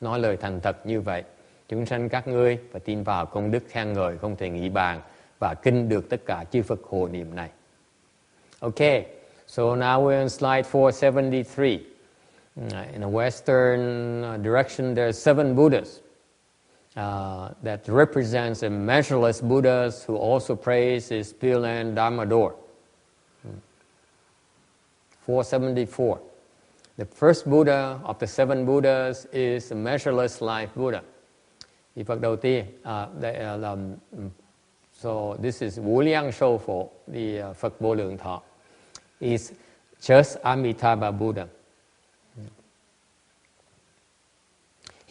Nói lời thành thật như vậy, chúng sanh các ngươi và tin vào công đức khen ngợi không thể nghĩ bàn và kinh được tất cả chư Phật hộ niệm này. Okay, so now we're on slide 473. In the Western direction, there are 7 Buddhas that represents the measureless Buddhas who also praise his Pureland Dharma door. 474. The first Buddha of the 7 Buddhas is the measureless life Buddha. Vị Phật đầu tiên, so this is Vô Lượng寿Phổ, the Phật vô lượng thọ, is just Amitabha Buddha.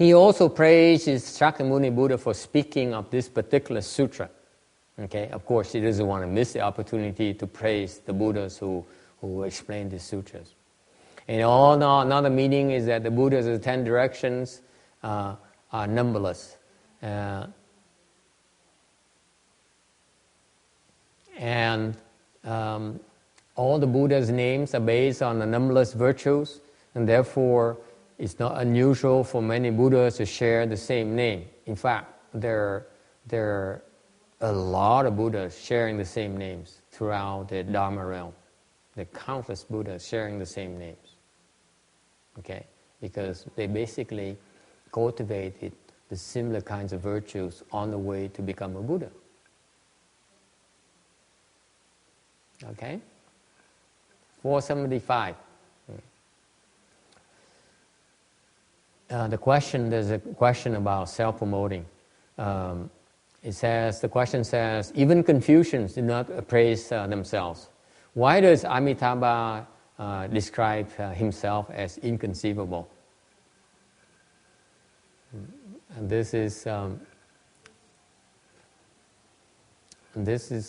He also praises Shakyamuni Buddha for speaking of this particular sutra. Okay, of course, he doesn't want to miss the opportunity to praise the Buddhas who explain these sutras. And another meaning is that the Buddhas of the 10 directions are numberless. And all the Buddha's names are based on the numberless virtues, and therefore it's not unusual for many Buddhas to share the same name. In fact, there are a lot of Buddhas sharing the same names throughout the Dharma realm. There are countless Buddhas sharing the same names. Okay? Because they basically cultivated the similar kinds of virtues on the way to become a Buddha. Okay? 475. There's a question about self-promoting. The question says, even Confucians do not praise themselves. Why does Amitabha describe himself as inconceivable? And this is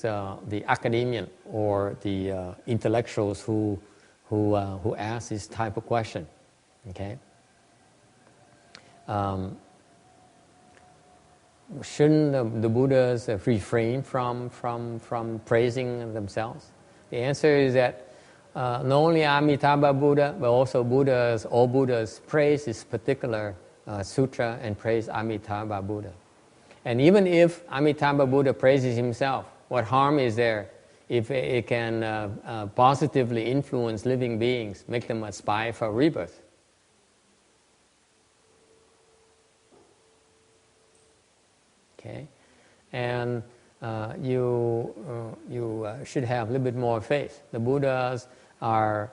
the academician or the intellectuals who ask this type of question. Okay. Shouldn't the Buddhas refrain from praising themselves? The answer is that not only Amitabha Buddha, but also all Buddhas praise this particular sutra and praise Amitabha Buddha. And even if Amitabha Buddha praises himself, what harm is there if it can positively influence living beings, make them aspire for rebirth? Okay, and you should have a little bit more faith. The Buddhas the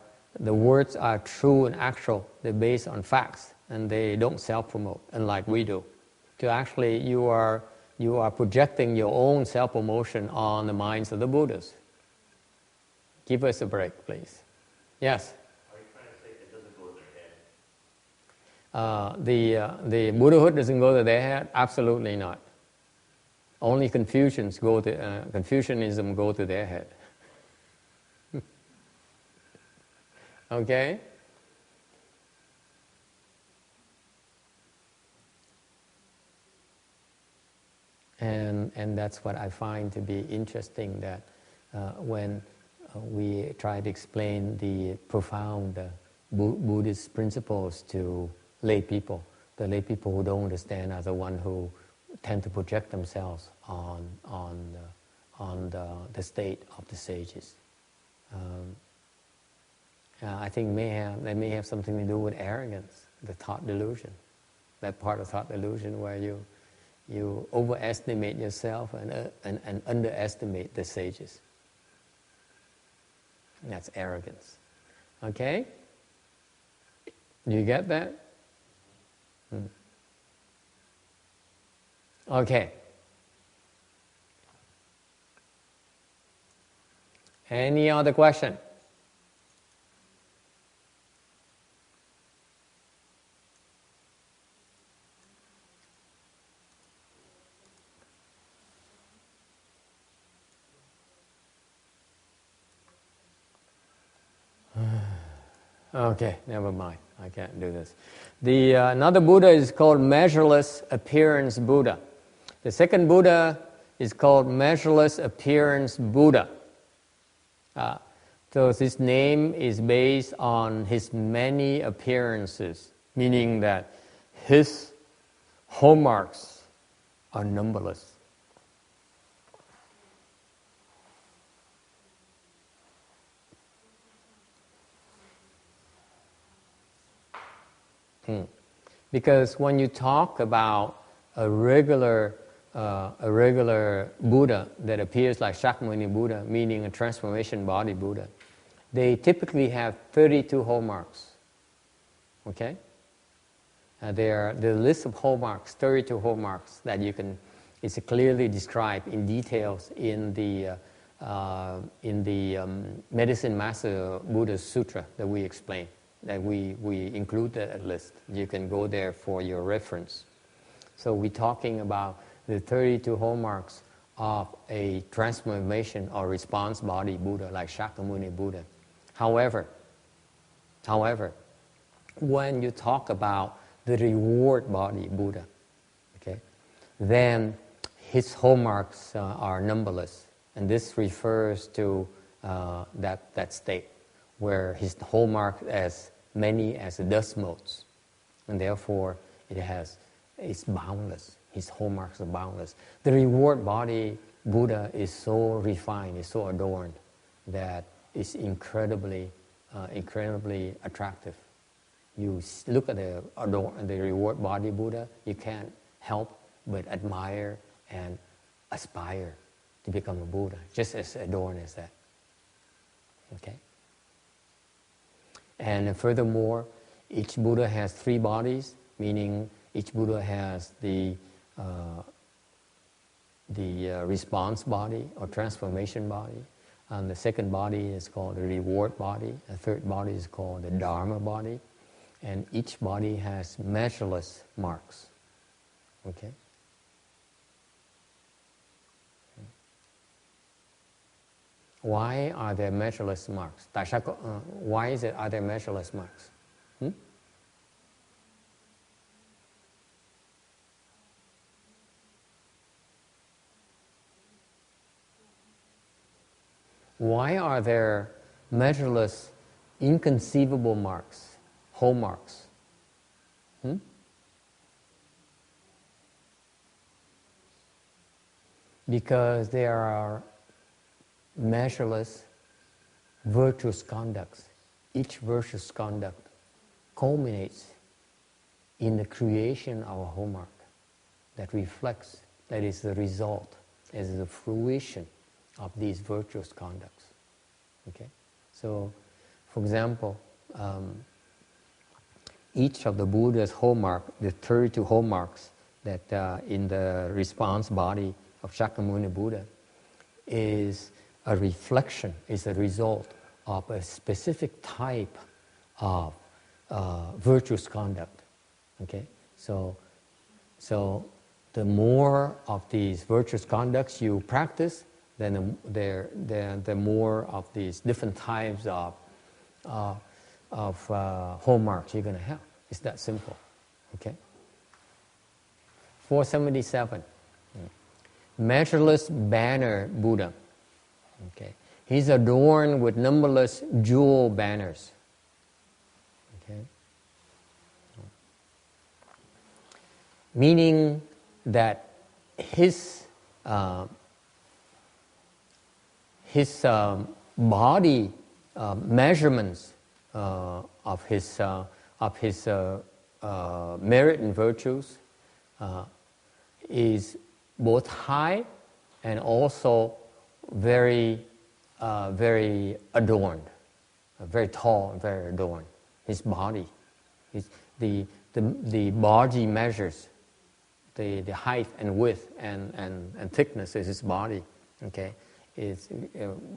words are true and actual. They're based on facts, and they don't self-promote, unlike we do. You are projecting your own self-promotion on the minds of the Buddhas. Give us a break, please. Yes? Are you trying to say it doesn't go to their head? The Buddhahood doesn't go to their head? Absolutely not. Only Confucianism go to their head. Okay? And that's what I find to be interesting, that when we try to explain the profound Buddhist principles to lay people, the lay people who don't understand are the ones who tend to project themselves on the state of the sages. I think they may have something to do with arrogance, the thought delusion, that part of thought delusion where you overestimate yourself and underestimate the sages. That's arrogance. Okay? You get that? Okay. Any other question? Okay, never mind. I can't do this. Another Buddha is called Measureless Appearance Buddha. The second Buddha is called Measureless Appearance Buddha. So this name is based on his many appearances, meaning that his hallmarks are numberless. Because when you talk about a regular Buddha that appears like Shakyamuni Buddha, meaning a transformation body Buddha, they typically have 32 hallmarks. Okay? The list of hallmarks, 32 hallmarks that it's clearly described in details in the Medicine Master Buddha's Sutra that we explain. that we include that list. You can go there for your reference. So we're talking about the 32 hallmarks of a transformation or response body Buddha, like Shakyamuni Buddha. However, when you talk about the reward body Buddha, okay, then his hallmarks are numberless, and this refers to that state where his hallmark as many as the dust motes, and therefore it's boundless. His hallmarks are boundless. The reward body Buddha is so refined, is so adorned, that it's incredibly attractive. You look at the reward body Buddha, you can't help but admire and aspire to become a Buddha, just as adorned as that. Okay? And furthermore, each Buddha has 3 bodies, meaning each Buddha has the response body or transformation body. And the second body is called the reward body. The third body is called the Dharma body. And each body has measureless marks. Okay? Why are there measureless marks? Why are there measureless marks? Why are there measureless, inconceivable marks, hallmarks? Because there are measureless virtuous conducts. Each virtuous conduct culminates in the creation of a hallmark that reflects, that is the result, as the fruition of these virtuous conducts. Okay? So, for example, each of the Buddha's hallmark, the 32 hallmarks that in the response body of Shakyamuni Buddha, is a reflection, is a result of a specific type of virtuous conduct. Okay? So the more of these virtuous conducts you practice, then the more of these different types of hallmarks you're going to have. It's that simple. Okay? 477. Measureless banner Buddha. Okay. He's adorned with numberless jewel banners. Okay. Meaning that his body measurements of his merit and virtues is both high and also very adorned, very tall and very adorned. His body, the body measures the height and width and thickness of his body. Okay, is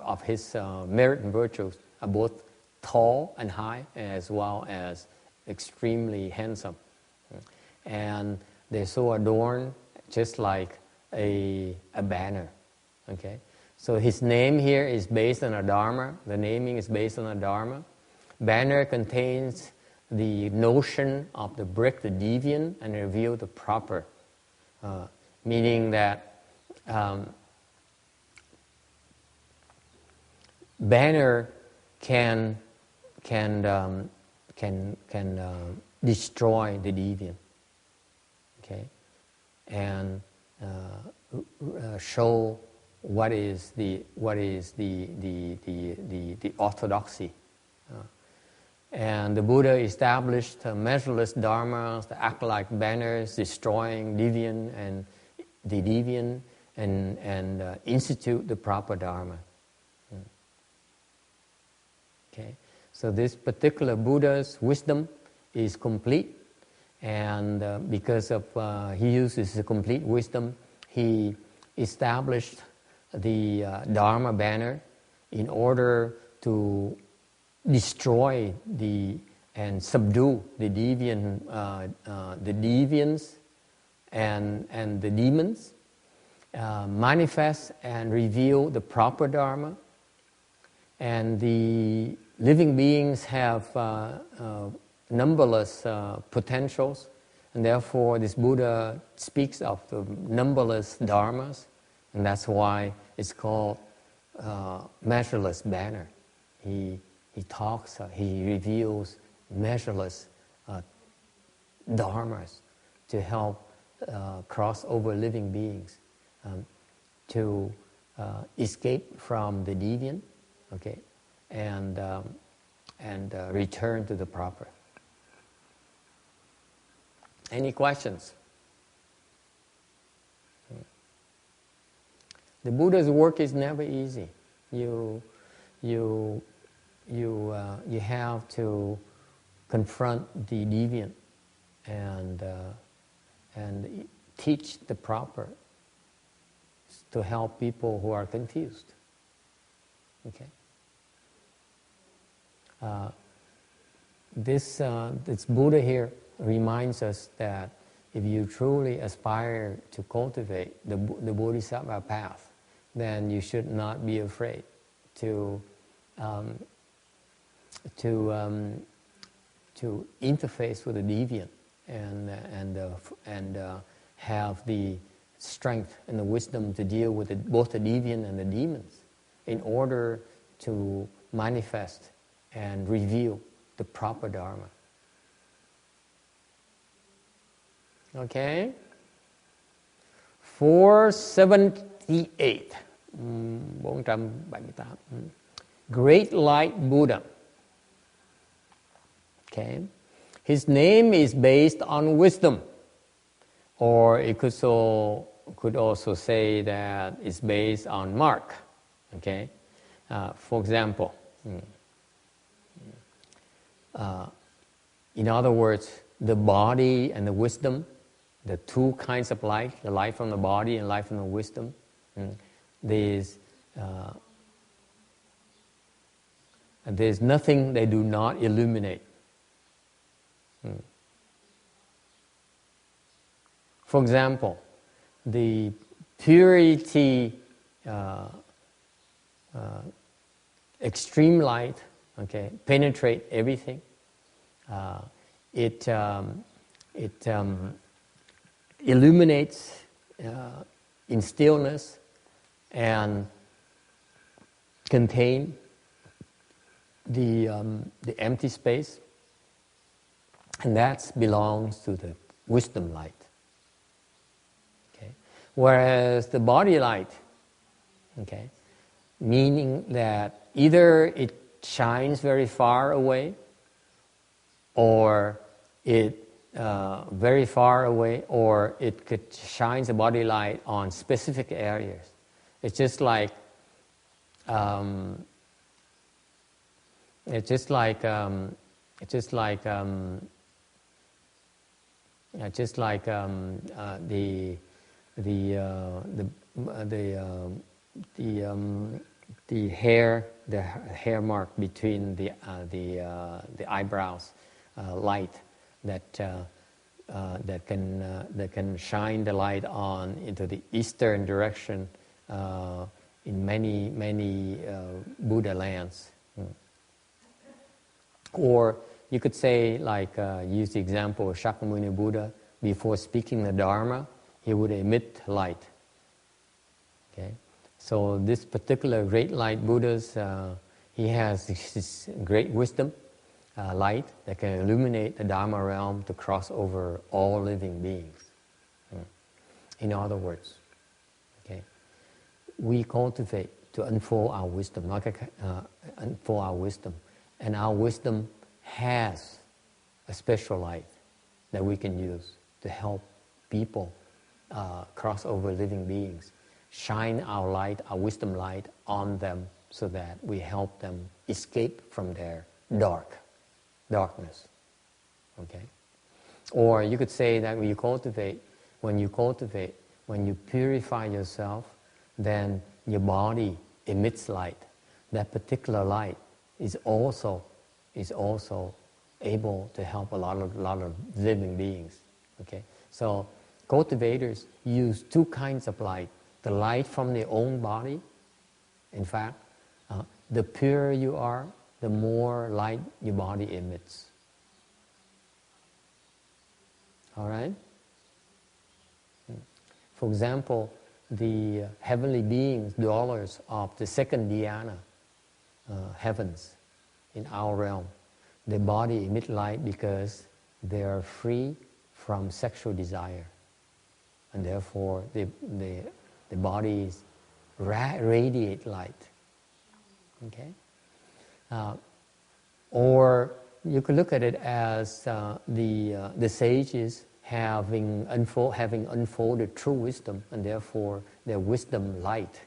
of his merit and virtues are both tall and high, as well as extremely handsome, and they're so adorned, just like a banner. Okay, so his name here is based on a Dharma. The naming is based on a Dharma. Banner contains the notion of the break the deviant and reveal the proper, meaning that banner can destroy the deviant. Okay, and show what is the orthodoxy, and the Buddha established measureless dharmas that act like banners, destroying deviant and institute the proper dharma. Okay, so this particular Buddha's wisdom is complete, and because of he uses the complete wisdom, he established the Dharma banner in order to destroy the and subdue the deviants and the demons, manifest and reveal the proper Dharma, and the living beings have numberless potentials, and therefore this Buddha speaks of the numberless dharmas, and that's why it's called measureless banner. He talks, he reveals measureless dharmas to help crossover living beings to escape from the deviant, okay, and return to the proper. Any questions? The Buddha's work is never easy. You have to confront the deviant and teach the proper to help people who are confused. Okay. This Buddha here reminds us that if you truly aspire to cultivate the Bodhisattva path, then you should not be afraid to interface with the deviant and have the strength and the wisdom to deal with both the deviant and the demons in order to manifest and reveal the proper Dharma. Okay? 478. 478. Great Light Buddha. Okay? His name is based on wisdom. Or it could also say that it's based on mark. Okay? For example, in other words, the body and the wisdom, the two kinds of life, the life from the body and life from the wisdom, there's nothing they do not illuminate. For example, the purity, extreme light, okay, penetrate everything. It illuminates in stillness and contain the empty space, and that belongs to the wisdom light. Okay, whereas the body light, okay, meaning that either it shines very far away, or it very far away, or it could shine the body light on specific areas. It's just like the hair mark between the eyebrows, light that can shine the light on into the eastern direction in many Buddha lands. Or you could say, like, use the example of Shakyamuni Buddha. Before speaking the Dharma, he would emit light. Okay, so this particular great light Buddha's, he has this great wisdom, light that can illuminate the Dharma realm to cross over all living beings. In other words, okay, we cultivate to unfold our wisdom, unfold our wisdom, and our wisdom has a special light that we can use to help people cross over living beings. Shine our light, our wisdom light on them so that we help them escape from their darkness. Okay? Or you could say that when you purify yourself, then your body emits light. That particular light is also able to help a lot of living beings. Okay, so cultivators use two kinds of light: the light from their own body. In fact, the purer you are, the more light your body emits. All right? For example, the heavenly beings, dwellers of the second dhyana, heavens in our realm, their body emit light because they are free from sexual desire, and therefore the bodies radiate light. Okay, or you could look at it as the sages having unfolded true wisdom, and therefore their wisdom light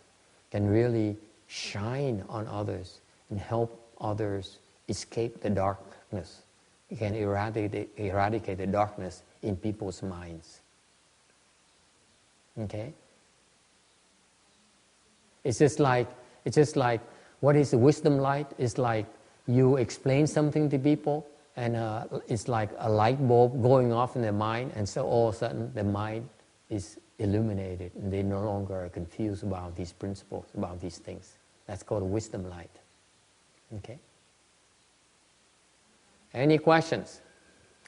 can really shine on others and help others escape the darkness. It can eradicate the darkness in people's minds. Okay? It's just like what is the wisdom light? It's like you explain something to people, and it's like a light bulb going off in their mind, and so all of a sudden their mind is illuminated, and they no longer are confused about these principles, about these things. That's called wisdom light. Okay? Any questions?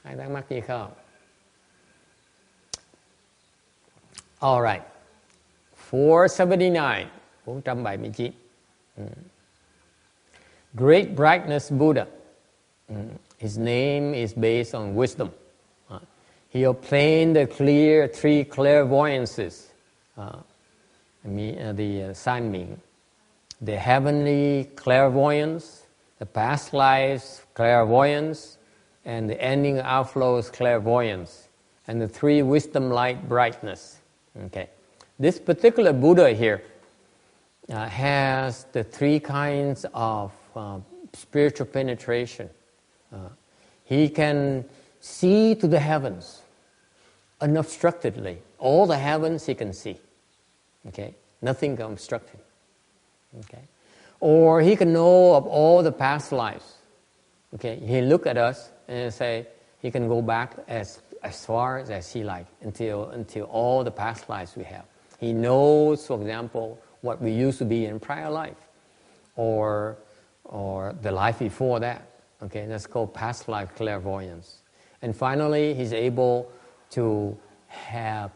Ai thắc mắc gì không? All right. 479. 479. Great brightness Buddha. His name is based on wisdom. He obtained the three clairvoyances. The San Ming, the heavenly clairvoyance, the past lives clairvoyance, and the ending outflows clairvoyance, and the three wisdom light brightness. Okay, this particular Buddha here has the three kinds of spiritual penetration. He can see to the heavens unobstructedly. All the heavens he can see. Okay, nothing can obstruct him. Okay, or he can know of all the past lives. Okay, he look at us and say he can go back as far as he like until all the past lives we have. He knows, for example, what we used to be in prior life, or the life before that. Okay, that's called past life clairvoyance. And finally, he's able to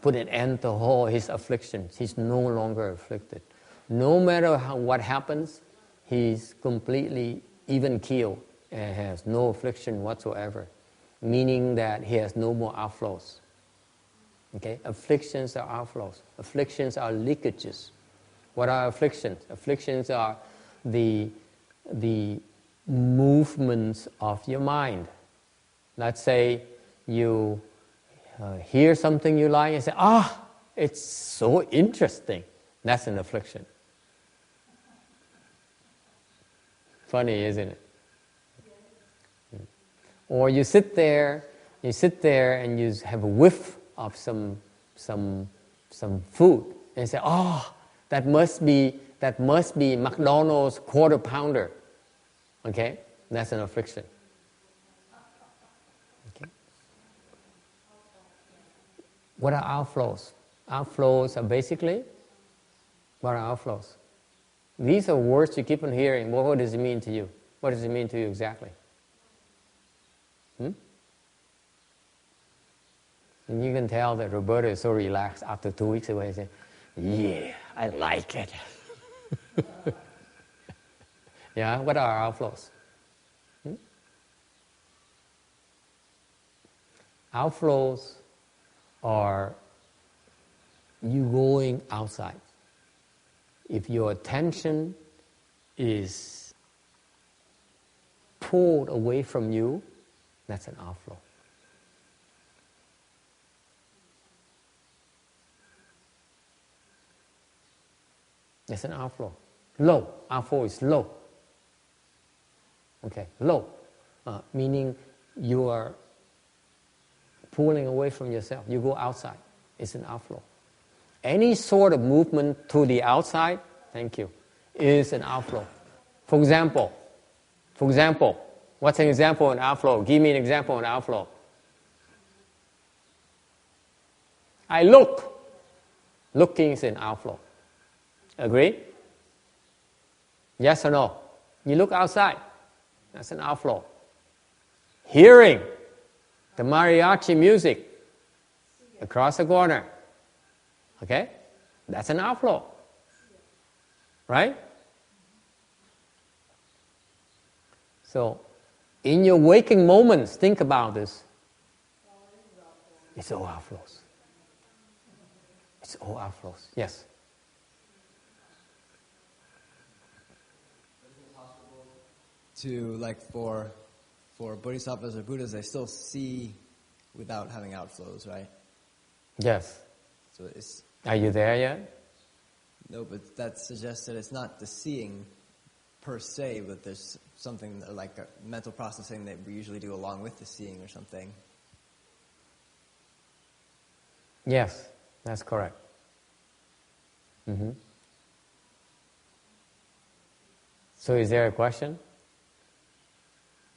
put an end to all his afflictions. He's no longer afflicted. No matter what happens, he's completely even keeled and has no affliction whatsoever, meaning that he has no more outflows. Okay, afflictions are outflows. Afflictions are leakages. What are afflictions? Afflictions are the movements of your mind. Let's say you hear something you like and say, it's so interesting. That's an affliction. Funny, isn't it? Or you sit there and you have a whiff of some food and say, that must be McDonald's quarter pounder. Okay, that's an affliction. Okay. What are outflows? Outflows are basically, what are outflows? These are words you keep on hearing. What does it mean to you? What does it mean to you exactly? And you can tell that Roberto is so relaxed after 2 weeks away. He said, yeah, I like it. Yeah, what are outflows? Outflows are you going outside. If your attention is pulled away from you, that's an outflow. That's an outflow. Low. Outflow is low. Okay, low. Meaning you are pulling away from yourself. You go outside. It's an outflow. Any sort of movement to the outside, thank you, is an outflow. For example, What's an example of an outflow? Give me an example of an outflow. I look. Looking is an outflow. Agree? Yes or no? You look outside. That's an outflow. Hearing the mariachi music across the corner. Okay? That's an outflow. Right? So, in your waking moments, think about this. It's all outflows. It's all outflows. Yes? To, like, for bodhisattvas or Buddhas, they still see without having outflows, right? Yes. So it's... Are you there yet? No, but that suggests that it's not the seeing per se, but there's something like a mental processing that we usually do along with the seeing or something. Yes, that's correct. Mm-hmm. So is there a question?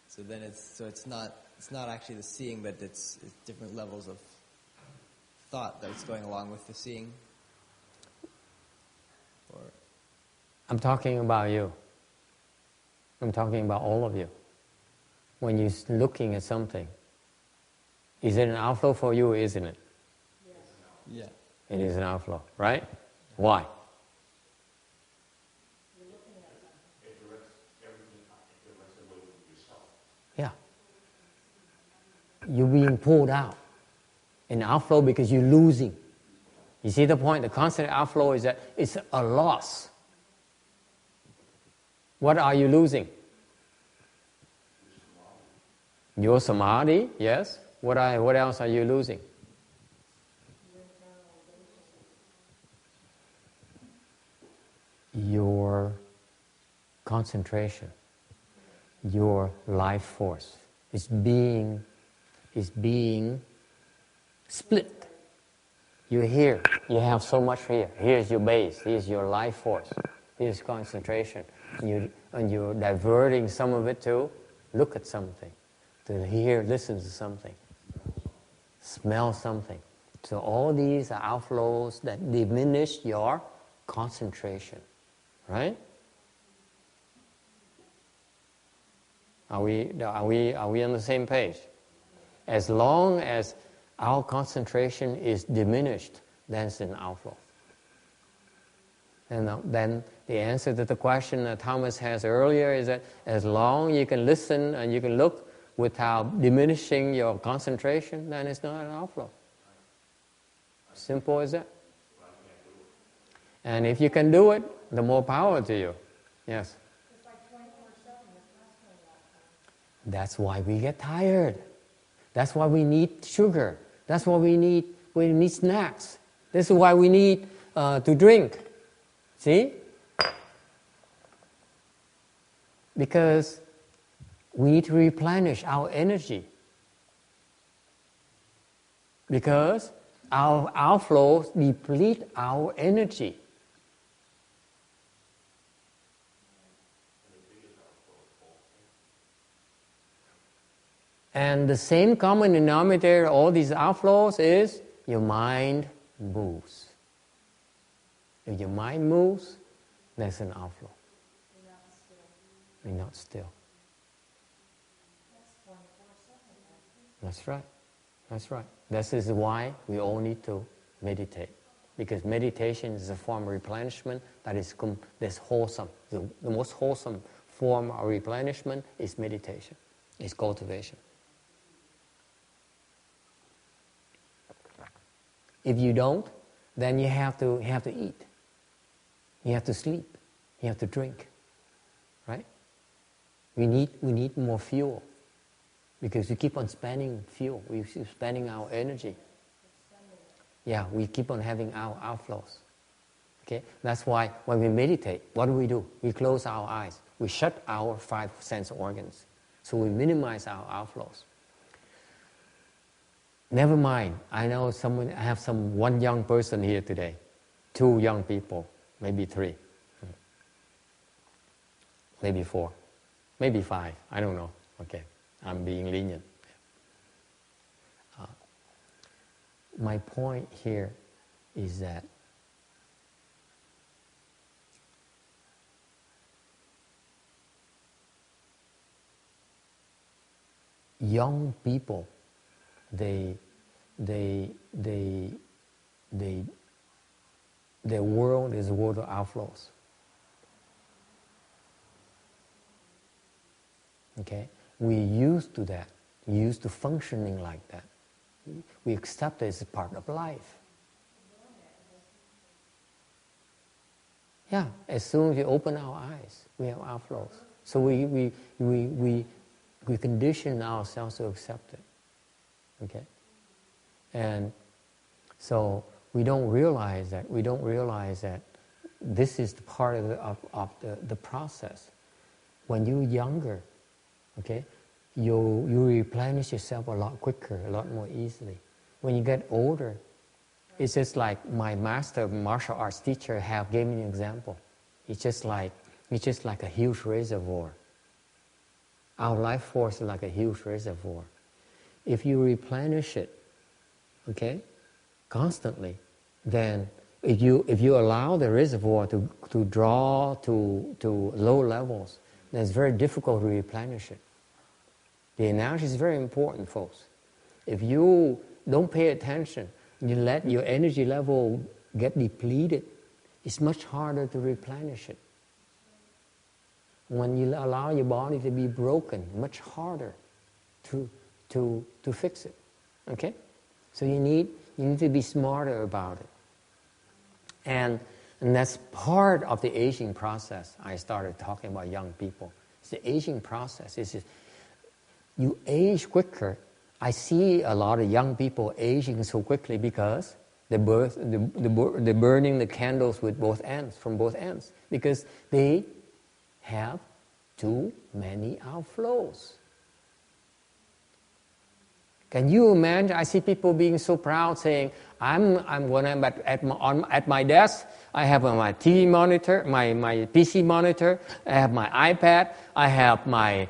So then it's not actually the seeing, but it's different levels of thought that's going along with the seeing. Or I'm talking about you. I'm talking about all of you. When you're looking at something, is it an outflow for you or isn't it? yeah. It is an outflow, right? Why? Yeah. You're being pulled out. An outflow because you're losing. You see the point? The constant outflow is that it's a loss. What are you losing? Your samadhi, yes. What else are you losing? Your concentration, your life force is being split. You're here, you have so much here. Here's your base, here's your life force, here's concentration. And you're diverting some of it to look at something, to hear, listen to something, smell something. So all these are outflows that diminish your concentration. Right? Are we on the same page? As long as our concentration is diminished, then it's an outflow. And then the answer to the question that Thomas has earlier is that as long as you can listen and you can look without diminishing your concentration, then it's not an outflow. Simple as that. And if you can do it, the more power to you. Yes? It's like 24/7, you're constantly that. That's why we get tired. That's why we need sugar. That's why we need snacks. This is why we need to drink. See? Because we need to replenish our energy. Because our outflows deplete our energy. And the same common denominator of all these outflows is your mind moves. If your mind moves, that's an outflow. You're not still. That's right. That's right. This is why we all need to meditate. Because meditation is a form of replenishment that is that's wholesome. The most wholesome form of replenishment is meditation. It's cultivation. If you don't, then you have to eat. You have to sleep. You have to drink. Right? We need more fuel. Because we keep on spending fuel. We keep spending our energy. Yeah, we keep on having our outflows. Okay? That's why when we meditate, what do? We close our eyes. We shut our 5 sense organs. So we minimize our outflows. Never mind. I know I have one young person here today. 2 young people. Maybe 3. Maybe 4. Maybe 5. I don't know. Okay, I'm being lenient. My point here is that young people, their world is a world of outflows. Okay, we used to that, used to functioning like that. We accept it as a part of life. Yeah, as soon as we open our eyes, we have outflows. So we condition ourselves to accept it. Okay, and so we don't realize that. We don't realize that this is the part of the process. When you're younger, okay, you replenish yourself a lot quicker, a lot more easily. When you get older, it's just like my master martial arts teacher gave me an example. It's just like a huge reservoir. Our life force is like a huge reservoir. If you replenish it, okay, constantly, then if you allow the reservoir to draw to low levels, then it's very difficult to replenish it. The analogy is very important, folks. If you don't pay attention, you let your energy level get depleted, it's much harder to replenish it. When you allow your body to be broken, much harder to fix it. Okay? So you need to be smarter about it. And that's part of the aging process. I started talking about young people. It's the aging process. You age quicker. I see a lot of young people aging so quickly because they're burning the candles with both ends, from both ends, because they have too many outflows. Can you imagine? I see people being so proud, saying, "I'm when I'm at my desk, I have my TV monitor, my PC monitor, I have my iPad, I have my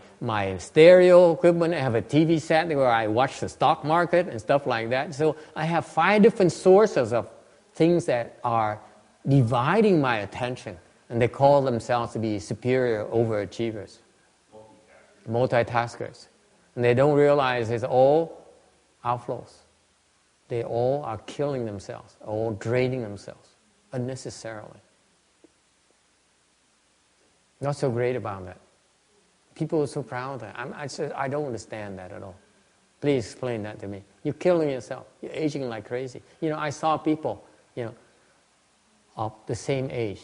stereo equipment, I have a TV set where I watch the stock market and stuff like that. So I have 5 different sources of things that are dividing my attention, and they call themselves to be superior overachievers, multitaskers, and they don't realize it's all outflows. They all are killing themselves, all draining themselves unnecessarily. Not so great about that. People are so proud of that. I don't understand that at all. Please explain that to me. You're killing yourself. You're aging like crazy. I saw people, of the same age,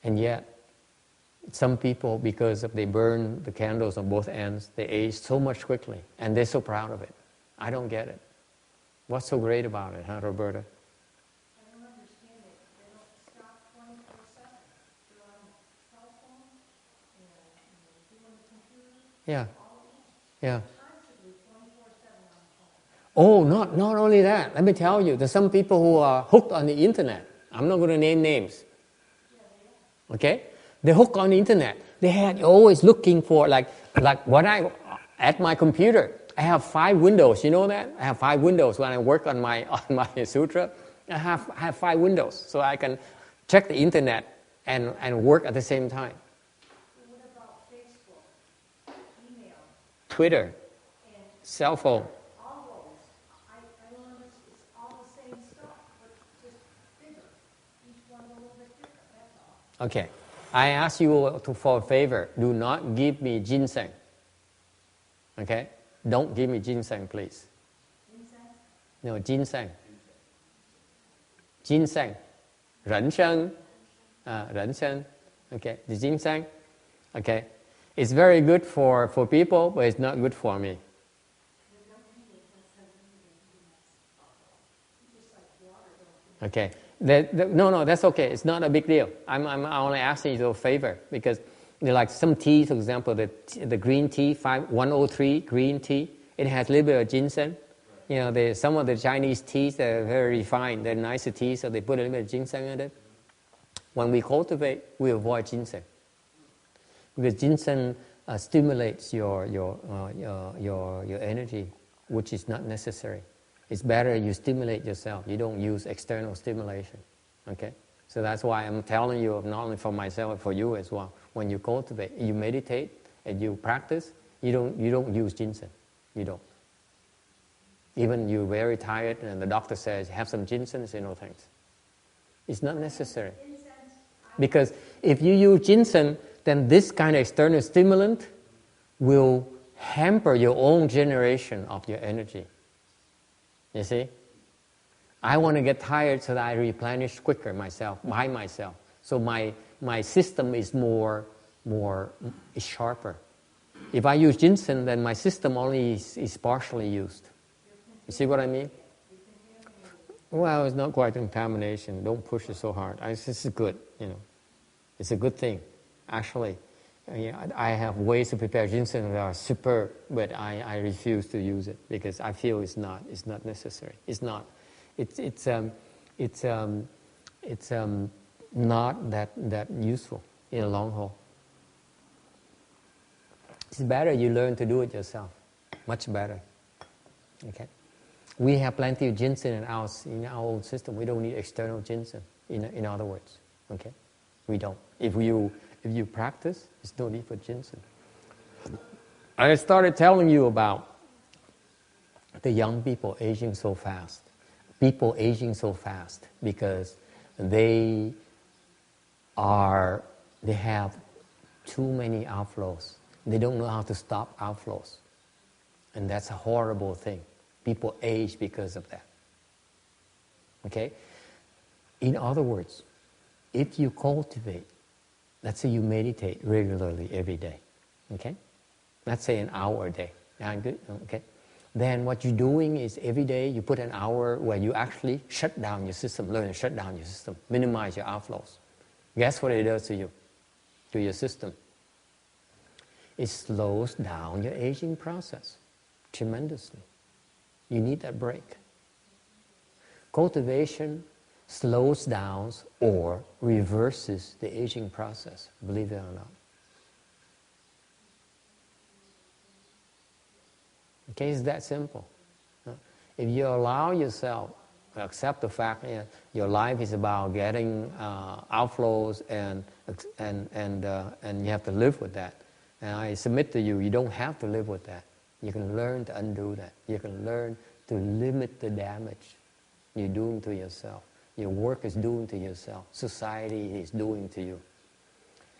and yet some people, because they burn the candles on both ends, they age so much quickly, and they're so proud of it. I don't get it. What's so great about it, huh, Roberta? I don't understand it. They don't stop 24/7. They're on cell phone, doing the computer. Yeah. Yeah. Constantly 24/7 on the phone. Oh, not only that. Let me tell you, there's some people who are hooked on the internet. I'm not going to name names. Okay? They're hooked on the internet. They had always looking for like what at my computer. I have 5 windows. You know that? I have 5 windows when I work on my sutra. I have 5 windows, so I can check the internet and work at the same time. What about Facebook, email, Twitter, and cell phone. all those? I don't understand. It's all the same stuff, but just bigger. Each one a little bit different. That's all. Okay. I ask you for a favor. Do not give me ginseng. Okay? Don't give me ginseng, please. Ginseng? No, ginseng. Ginseng. Renseng. Renseng. Okay, the ginseng. Okay. It's very good for people, but it's not good for me. Okay. No, that's okay. It's not a big deal. I'm only asking you a favor because like some tea, for example, the green tea, 103 green tea, it has a little bit of ginseng. Some of the Chinese teas, they're very refined. They're nicer teas, so they put a little bit of ginseng in it. When we cultivate, we avoid ginseng. Because ginseng stimulates your energy, which is not necessary. It's better you stimulate yourself. You don't use external stimulation. Okay? So that's why I'm telling you, not only for myself, but for you as well. When you cultivate, you meditate, and you practice, you don't use ginseng. You don't. Even you're very tired, and the doctor says, have some ginseng, say no thanks. It's not necessary. Because if you use ginseng, then this kind of external stimulant will hamper your own generation of your energy. You see? I want to get tired so that I replenish quicker by myself. So my system is is sharper. If I use ginseng, then my system only is partially used. You see what I mean? Well, it's not quite contamination. Don't push it so hard. This is good, It's a good thing. Actually, I have ways to prepare ginseng that are superb, but I refuse to use it because I feel it's not necessary. It's not. It's not that useful in the long haul. It's better you learn to do it yourself. Much better. Okay. We have plenty of ginseng in our own system. We don't need external ginseng. In other words, okay, we don't. If you practice, there's no need for ginseng. I started telling you about the young people aging so fast. People aging so fast because they have too many outflows. They don't know how to stop outflows. And that's a horrible thing. People age because of that. Okay? In other words, if you cultivate, let's say you meditate regularly every day. Okay? Let's say an hour a day. Okay? Then what you're doing is every day you put an hour where you actually shut down your system, learn to shut down your system, minimize your outflows. Guess what it does to you, to your system? It slows down your aging process tremendously. You need that break. Cultivation slows down or reverses the aging process, believe it or not. Okay, it's that simple. If you allow yourself to accept the fact that your life is about getting outflows and you have to live with that. And I submit to you, you don't have to live with that. You can learn to undo that. You can learn to limit the damage you're doing to yourself. Your work is doing to yourself. Society is doing to you.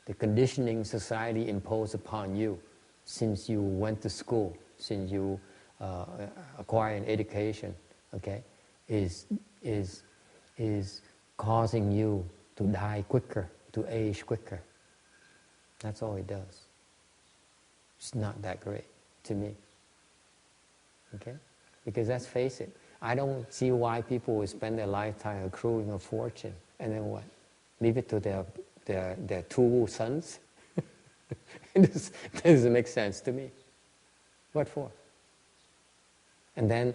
The conditioning society imposed upon you since you went to school, since you acquired an education, okay, is causing you to die quicker, to age quicker. That's all it does. It's not that great to me. Okay? Because let's face it, I don't see why people would spend their lifetime accruing a fortune and then what? Leave it to their two sons? It doesn't make sense to me. What for? And then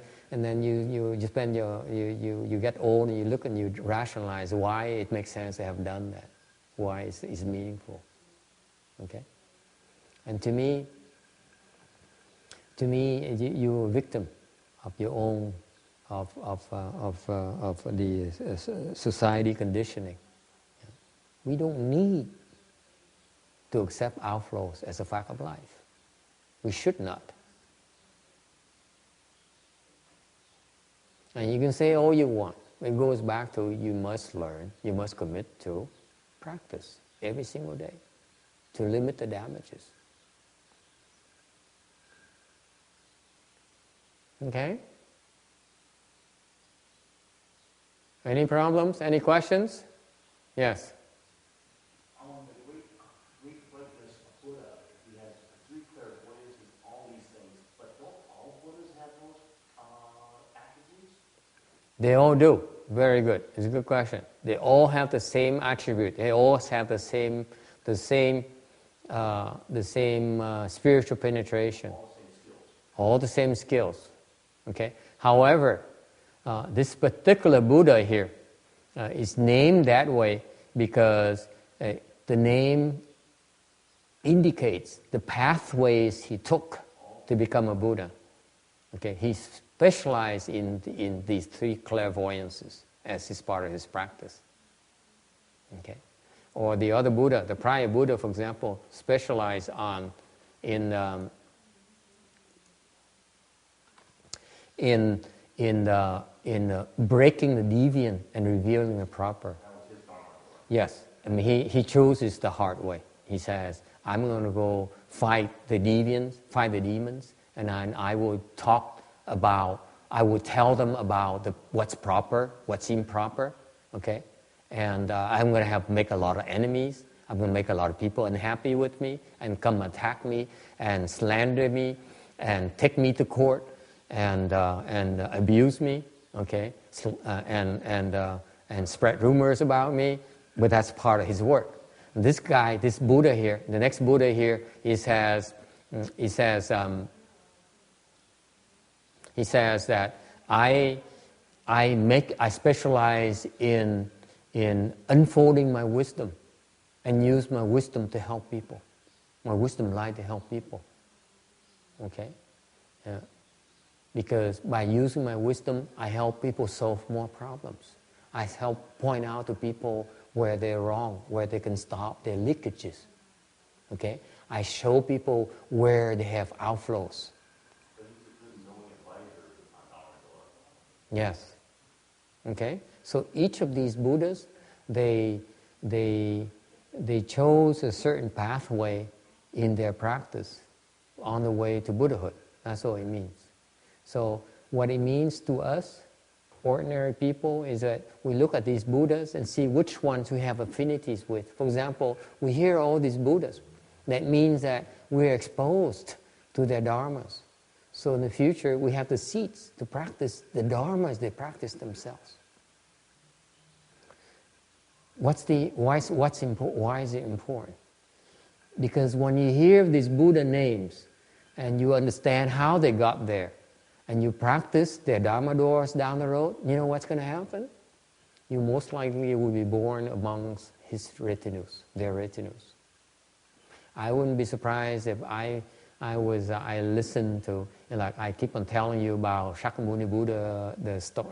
you spend you get old and you look and you rationalize why it makes sense to have done that, why it's meaningful. Okay? And to me, you're a victim of your own of the society conditioning. We don't need to accept outflows as a fact of life. We should not. And you can say all you want. It goes back to you must learn, you must commit to practice every single day to limit the damages. Okay? Any problems? Any questions? Yes. On the great greatness of Buddha, he has three clairvoyance and all these things, but don't all Buddhas have those attributes? They all do. Very good. It's a good question. They all have the same attribute. They all have the same spiritual penetration. All the same skills. Okay. However, this particular Buddha here is named that way because the name indicates the pathways he took to become a Buddha. Okay, he specialized in these 3 clairvoyances as his part of his practice. Okay, or the other Buddha, the prior Buddha, for example, specialized in breaking the deviant and revealing the proper. Yes, I mean he chooses the hard way. He says, I'm going to go fight the demons, and I will I will tell them about what's proper, what's improper, okay? And I'm going to make a lot of enemies. I'm going to make a lot of people unhappy with me and come attack me and slander me and take me to court and abuse me, okay? And spread rumors about me. But that's part of his work. And this guy, this Buddha here, the next Buddha here, he says that I specialize in unfolding my wisdom and use my wisdom to help people. My wisdom lies to help people. Okay? Because by using my wisdom, I help people solve more problems. I help point out to people where they're wrong, where they can stop their leakages. Okay? I show people where they have outflows. Yes. Okay? So each of these Buddhas, they chose a certain pathway in their practice on the way to Buddhahood. That's all it means. So what it means to us, ordinary people, is that we look at these Buddhas and see which ones we have affinities with. For example, we hear all these Buddhas. That means that we're exposed to their dharmas. So in the future, we have the seeds to practice the dharmas they practice themselves. Why is it important? Because when you hear these Buddha names and you understand how they got there, and you practice their Dharma doors down the road, you know what's going to happen? You most likely will be born amongst his retinues, their retinues. I wouldn't be surprised if I listened to, like I keep on telling you about Shakyamuni Buddha,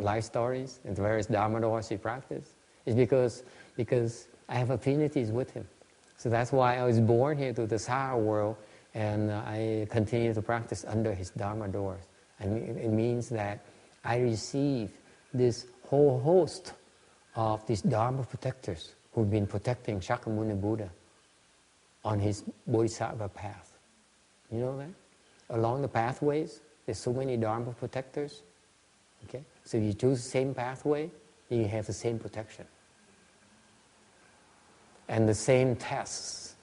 life stories, and the various Dharma doors he practiced. It's because I have affinities with him. So that's why I was born here to the Sahara world, and I continue to practice under his Dharma doors. And it means that I receive this whole host of these Dharma protectors who've been protecting Shakyamuni Buddha on his Bodhisattva path. You know that? Along the pathways, there's so many Dharma protectors. Okay? So if you choose the same pathway, you have the same protection. And the same tests.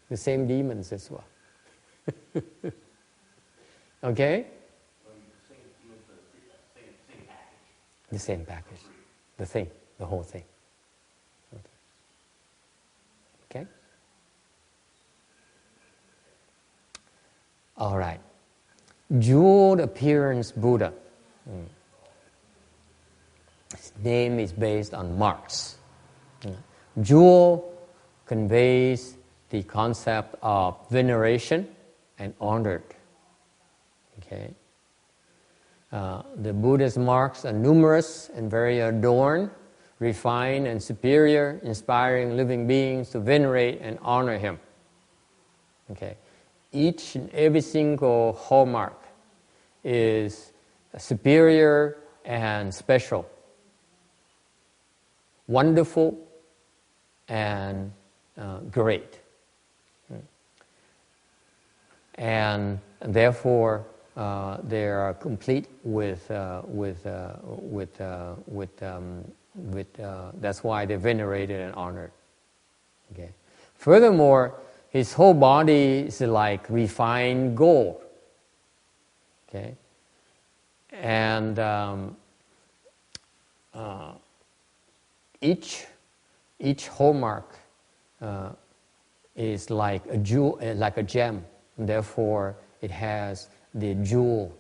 The same demons as well. Okay? The same package. The thing. The whole thing. Okay? All right. Jeweled appearance Buddha. His name is based on marks. Jewel conveys the concept of veneration and honored. Okay? The Buddha's marks are numerous and very adorned, refined and superior, inspiring living beings to venerate and honor him. Okay? Each and every single hallmark is superior and special, wonderful and great. And therefore, they are complete with that's why they're venerated and honored. Okay. Furthermore, his whole body is like refined gold. Okay. And each hallmark is like a jewel, like a gem. And therefore, it has the jewel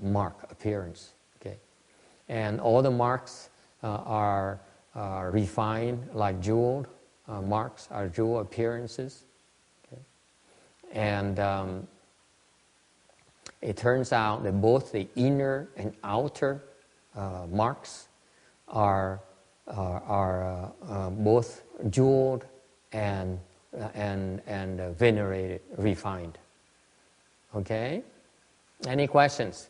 mark appearance. Okay, and all the marks are refined like jeweled marks, are jewel appearances. And it turns out that both the inner and outer marks are both jeweled and venerated, refined. Okay? Any questions?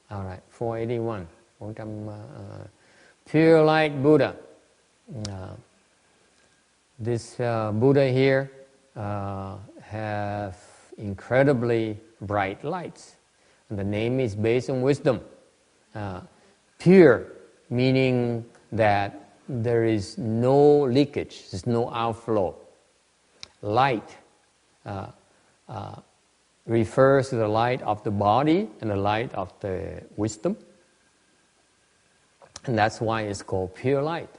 All right, 481. Pure light Buddha. This Buddha here have incredibly bright lights. And the name is based on wisdom. Pure, meaning that there is no leakage, there's no outflow. Light refers to the light of the body and the light of the wisdom. And that's why it's called pure light.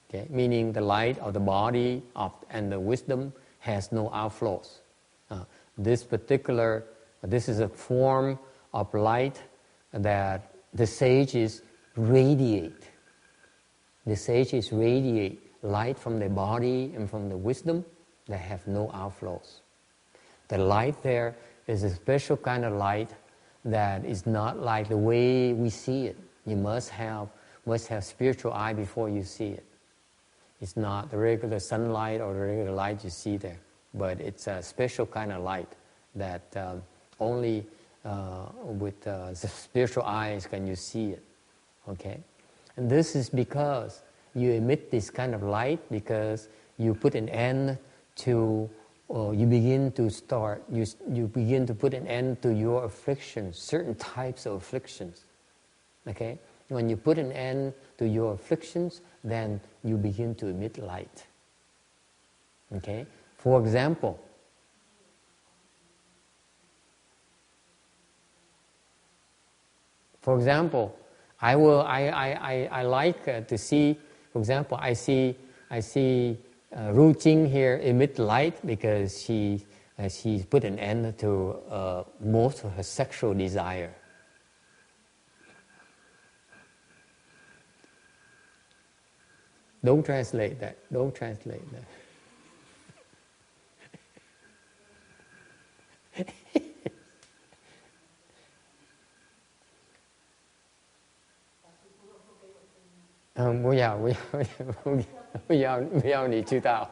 Okay? Meaning the light of the body and the wisdom has no outflows. This is a form of light that the sages radiate. The sages radiate light from the body and from the wisdom that have no outflows. The light there is a special kind of light that is not like the way we see it. You must have spiritual eye before you see it. It's not the regular sunlight or the regular light you see there, but it's a special kind of light that only with the spiritual eyes can you see it. Okay, and this is because you emit this kind of light because you put an end to. You begin to put an end to your afflictions, certain types of afflictions. Okay? When you put an end to your afflictions, then you begin to emit light. Okay? For example, I like to see. For example, I see Ru Jing here emit light because she put an end to most of her sexual desire. Don't translate that. Don't translate that.不要你知道。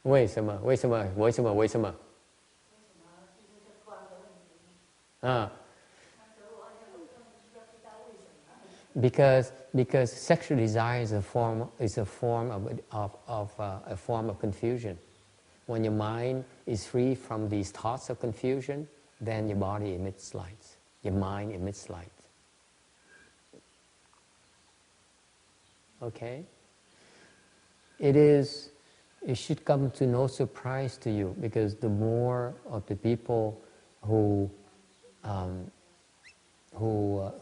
为什么？Because sexual desire is a form of confusion. When your mind is free from these thoughts of confusion, then your body emits lights. Your mind emits light. Okay? It should come to no surprise to you, because the more of the people who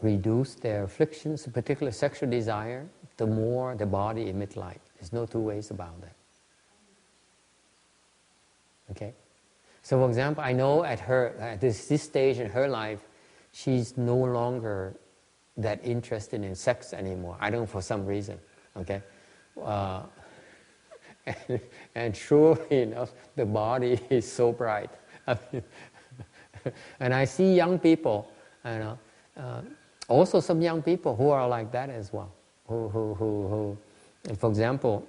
reduce their afflictions, particularly sexual desire, the more the body emits light. There's no two ways about that. Okay? So for example, I know at this stage in her life, she's no longer that interested in sex anymore. I don't know, for some reason. Okay? And surely enough, the body is so bright. And I see young people, also some young people who are like that as well. Who for example,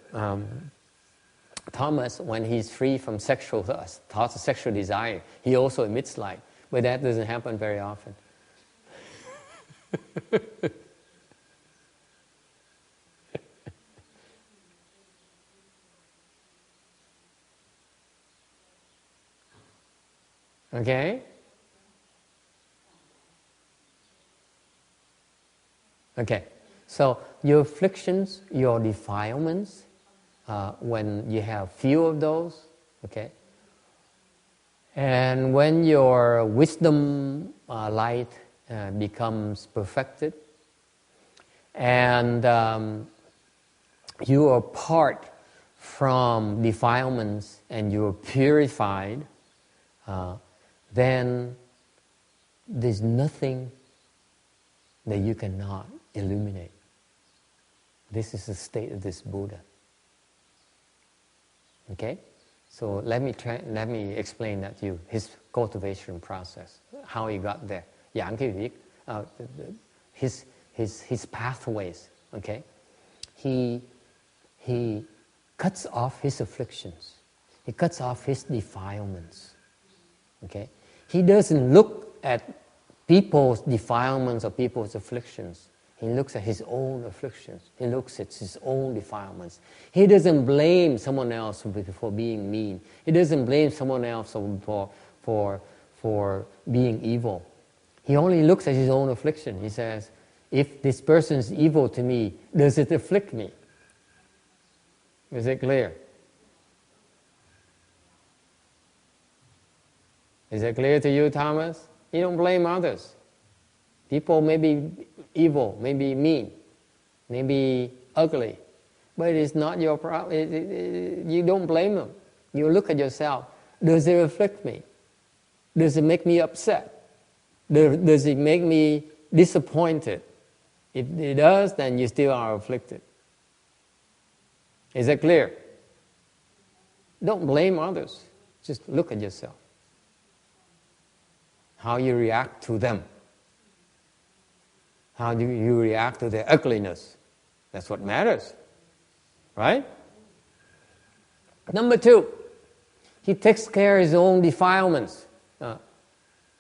Thomas, when he's free from thoughts of sexual desire, he also emits light. But that doesn't happen very often. Okay? Okay. So your afflictions, your defilements, when you have few of those, okay? And when your wisdom light becomes perfected, and you are apart from defilements and you are purified, then there's nothing that you cannot illuminate. This is the state of this Buddha. Okay? So let me explain that to you, his cultivation process, how he got there. Giảng cái việc, his pathways. Okay? He cuts off his afflictions. He cuts off his defilements. Okay? He doesn't look at people's defilements or people's afflictions. He looks at his own afflictions. He looks at his own defilements. He doesn't blame someone else for being mean. He doesn't blame someone else for being evil. He only looks at his own affliction. He says, if this person is evil to me, does it afflict me? Is it clear? Is it clear to you, Thomas? You don't blame others. People may be evil, may be mean, may be ugly, but it's not your problem. You don't blame them. You look at yourself. Does it afflict me? Does it make me upset? Does it make me disappointed? If it does, then you still are afflicted. Is that clear? Don't blame others. Just look at yourself. How you react to them. How do you react to their ugliness? That's what matters. Right? Number 2, he takes care of his own defilements.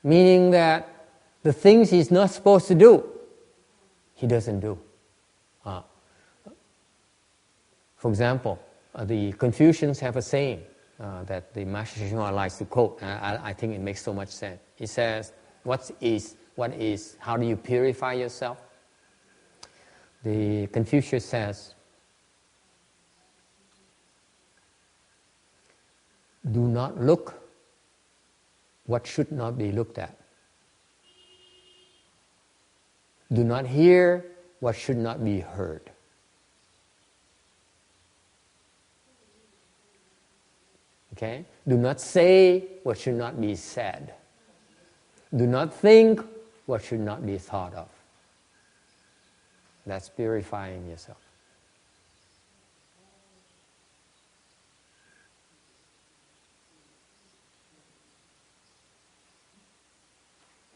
Meaning that the things he's not supposed to do, he doesn't do. For example, the Confucians have a saying that the Master Shuang likes to quote. I think it makes so much sense. He says, what is, how do you purify yourself? The Confucius says, do not look what should not be looked at. Do not hear what should not be heard. Okay? Do not say what should not be said. Do not think what should not be thought of. That's purifying yourself.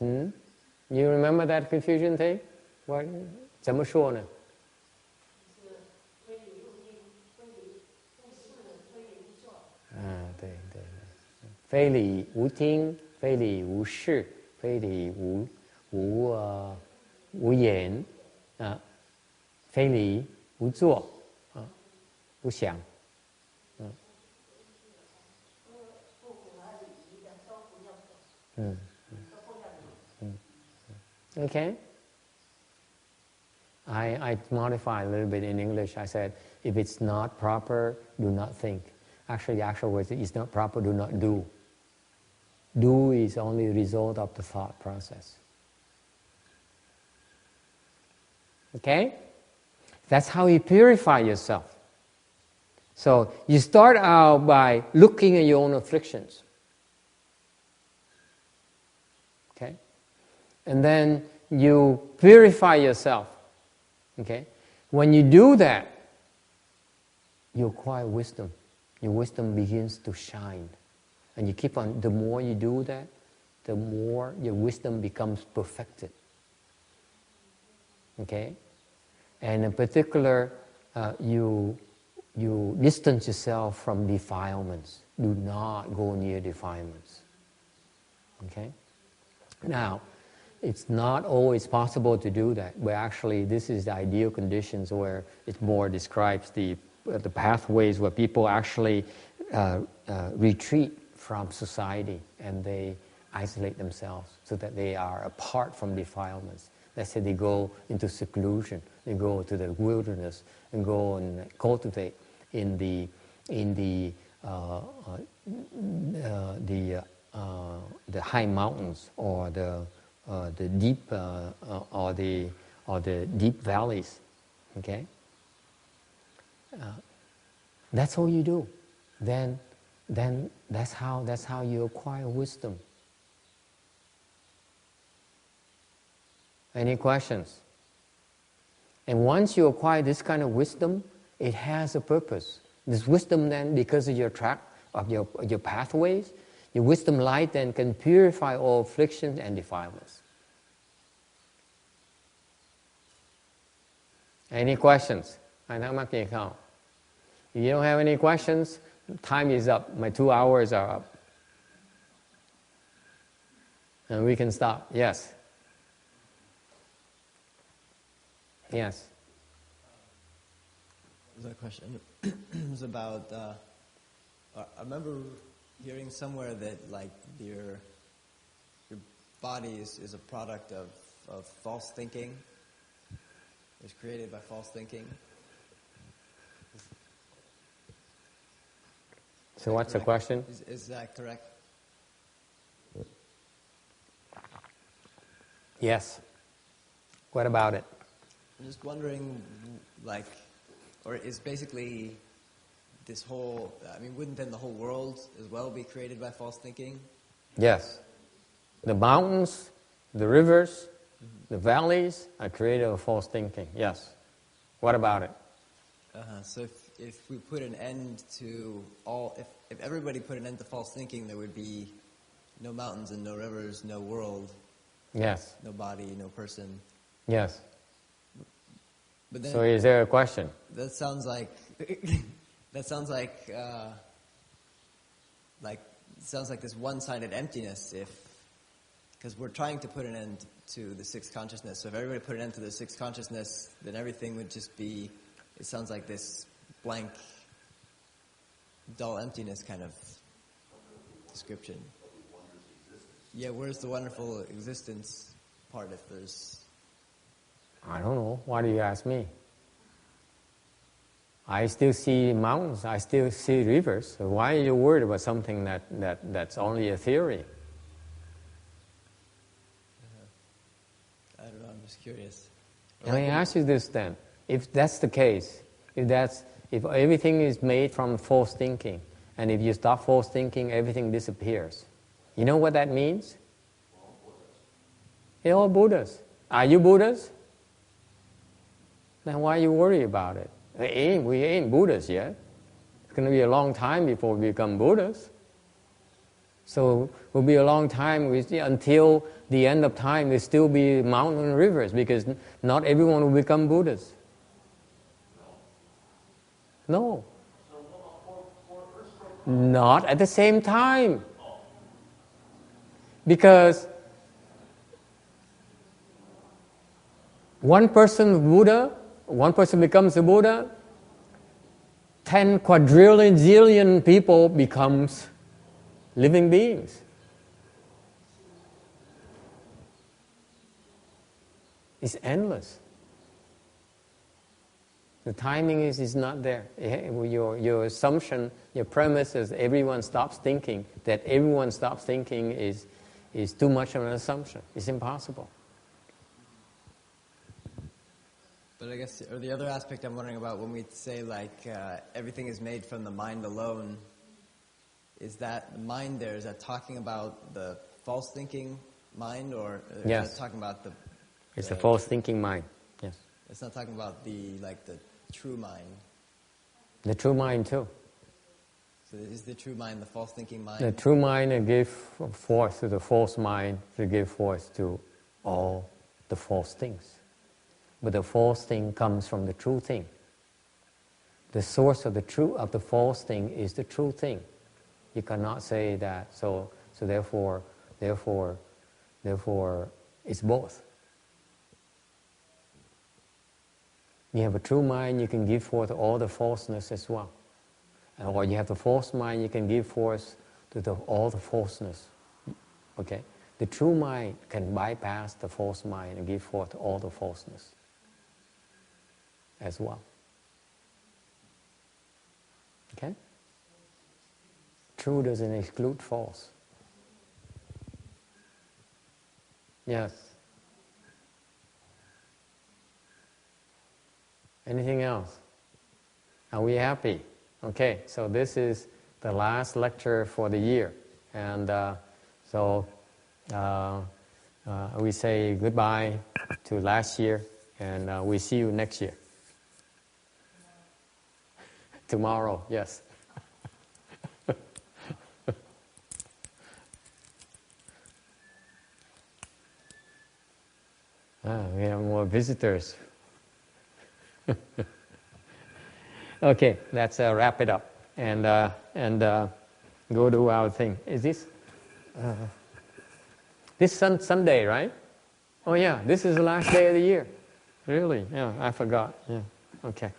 You remember that Confucian thing? What? 怎么说呢？对，非礼勿听，非礼勿视，非礼勿言，非礼勿作，不想，Okay? I modify a little bit in English. I said, if it's not proper, do not think. Actually, the actual word is not proper, do not do. Do is only a result of the thought process. Okay? That's how you purify yourself. So you start out by looking at your own afflictions. Okay? And then you purify yourself. Okay? When you do that, you acquire wisdom. Your wisdom begins to shine. And you keep on, the more you do that, the more your wisdom becomes perfected. Okay? And in particular, you distance yourself from defilements. Do not go near defilements. Okay? Now, it's not always possible to do that, but actually this is the ideal conditions where it more describes the pathways where people actually retreat from society and they isolate themselves so that they are apart from defilements. Let's say they go into seclusion, they go to the wilderness and go and cultivate in the high mountains or the deep or the deep valleys Okay? That's all you do. Then that's how you acquire wisdom. Any questions? And once you acquire this kind of wisdom, it has a purpose. This wisdom then, because of your track, of your pathways, your wisdom light then can purify all afflictions and defilements. Any questions? Ai thắc mắc gì không? If you don't have any questions, time is up. My 2 hours are up. And we can stop. Yes. Yes. There's a question. It was about. I remember hearing somewhere that like your body is a product of false thinking. It was created by false thinking. So what's the question? Is that correct? Yes. What about it? I'm just wondering, like, or is basically this whole, I mean, wouldn't then the whole world as well be created by false thinking? Yes. The mountains, the rivers, the valleys are created of false thinking. Yes. What about it? So if we put an end to all, if everybody put an end to false thinking, there would be no mountains and no rivers, no world. Yes. No body, no person. Yes. But then So is there a question? that sounds like this one-sided emptiness. Because we're trying to put an end to the sixth consciousness. So if everybody put an end to the sixth consciousness, then everything would just be. It sounds like this blank, dull emptiness kind of description. Yeah, where's the wonderful existence part if there's... I don't know. Why do you ask me? I still see mountains. I still see rivers. So why are you worried about something that's only a theory? I don't know, I'm just curious. Let me ask you this then. If that's the case, if everything is made from false thinking, and if you stop false thinking, everything disappears. You know what that means? They're all Buddhas. Are you Buddhas? Then why you worry about it? We ain't Buddhas yet. It's going to be a long time before we become Buddhas. So it will be a long time until the end of time. There still be mountains and rivers because not everyone will become Buddhas. No. Not at the same time. Because one person Buddha, one person becomes a Buddha, 10 quadrillion zillion people becomes living beings. It's endless. The timing is not there. Your assumption, your premise is everyone stops thinking. That everyone stops thinking is too much of an assumption. It's impossible. But I guess, or the other aspect I'm wondering about when we say like everything is made from the mind alone, is that the mind there, is that talking about the false thinking mind, or yes. Is that talking about the... It's a false thinking mind, yes. It's not talking about the true mind. The true mind too. So is the true mind the false thinking mind? The true mind gives force to the false mind to give force to all the false things. But the false thing comes from the true thing. The source of the false thing is the true thing. You cannot say that. So therefore, it's both. You have a true mind, you can give forth all the falseness as well. Or you have the false mind, you can give forth to all the falseness. Okay? The true mind can bypass the false mind and give forth all the falseness as well. Okay? True doesn't exclude false. Yes. Anything else? Are we happy? Okay, so this is the last lecture for the year. And we say goodbye to last year, and we see you next year. Tomorrow, yes. We have more visitors. Okay, let's wrap it up and go do our thing. Is this Sunday, right? Oh yeah, this is the last day of the year. Really? Yeah, I forgot. Yeah. Okay.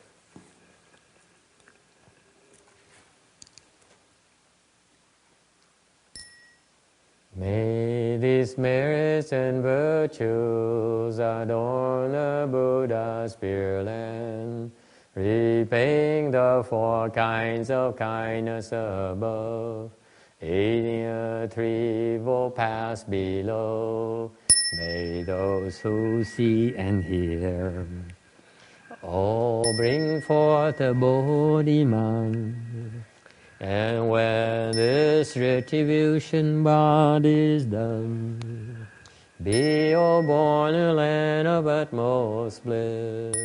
May these merits and virtues adorn the Buddha's Pureland, repaying the 4 kinds of kindness above, aiding a threefold path below. May those who see and hear all bring forth the Bodhi mind. And when this retribution body is done, be all born in a land of utmost bliss.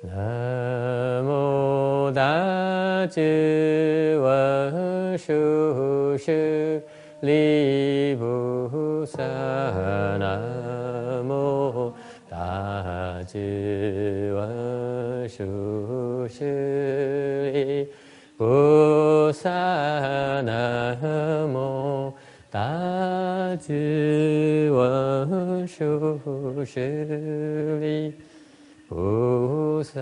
Nam-mô Tát Chư Văn殊Sư利Bồ Sát. Nam-mô Tát Chư Văn殊Sư利Bồ Sát. Nam-mô Tát Chư Văn殊Sư利Bồ Sát.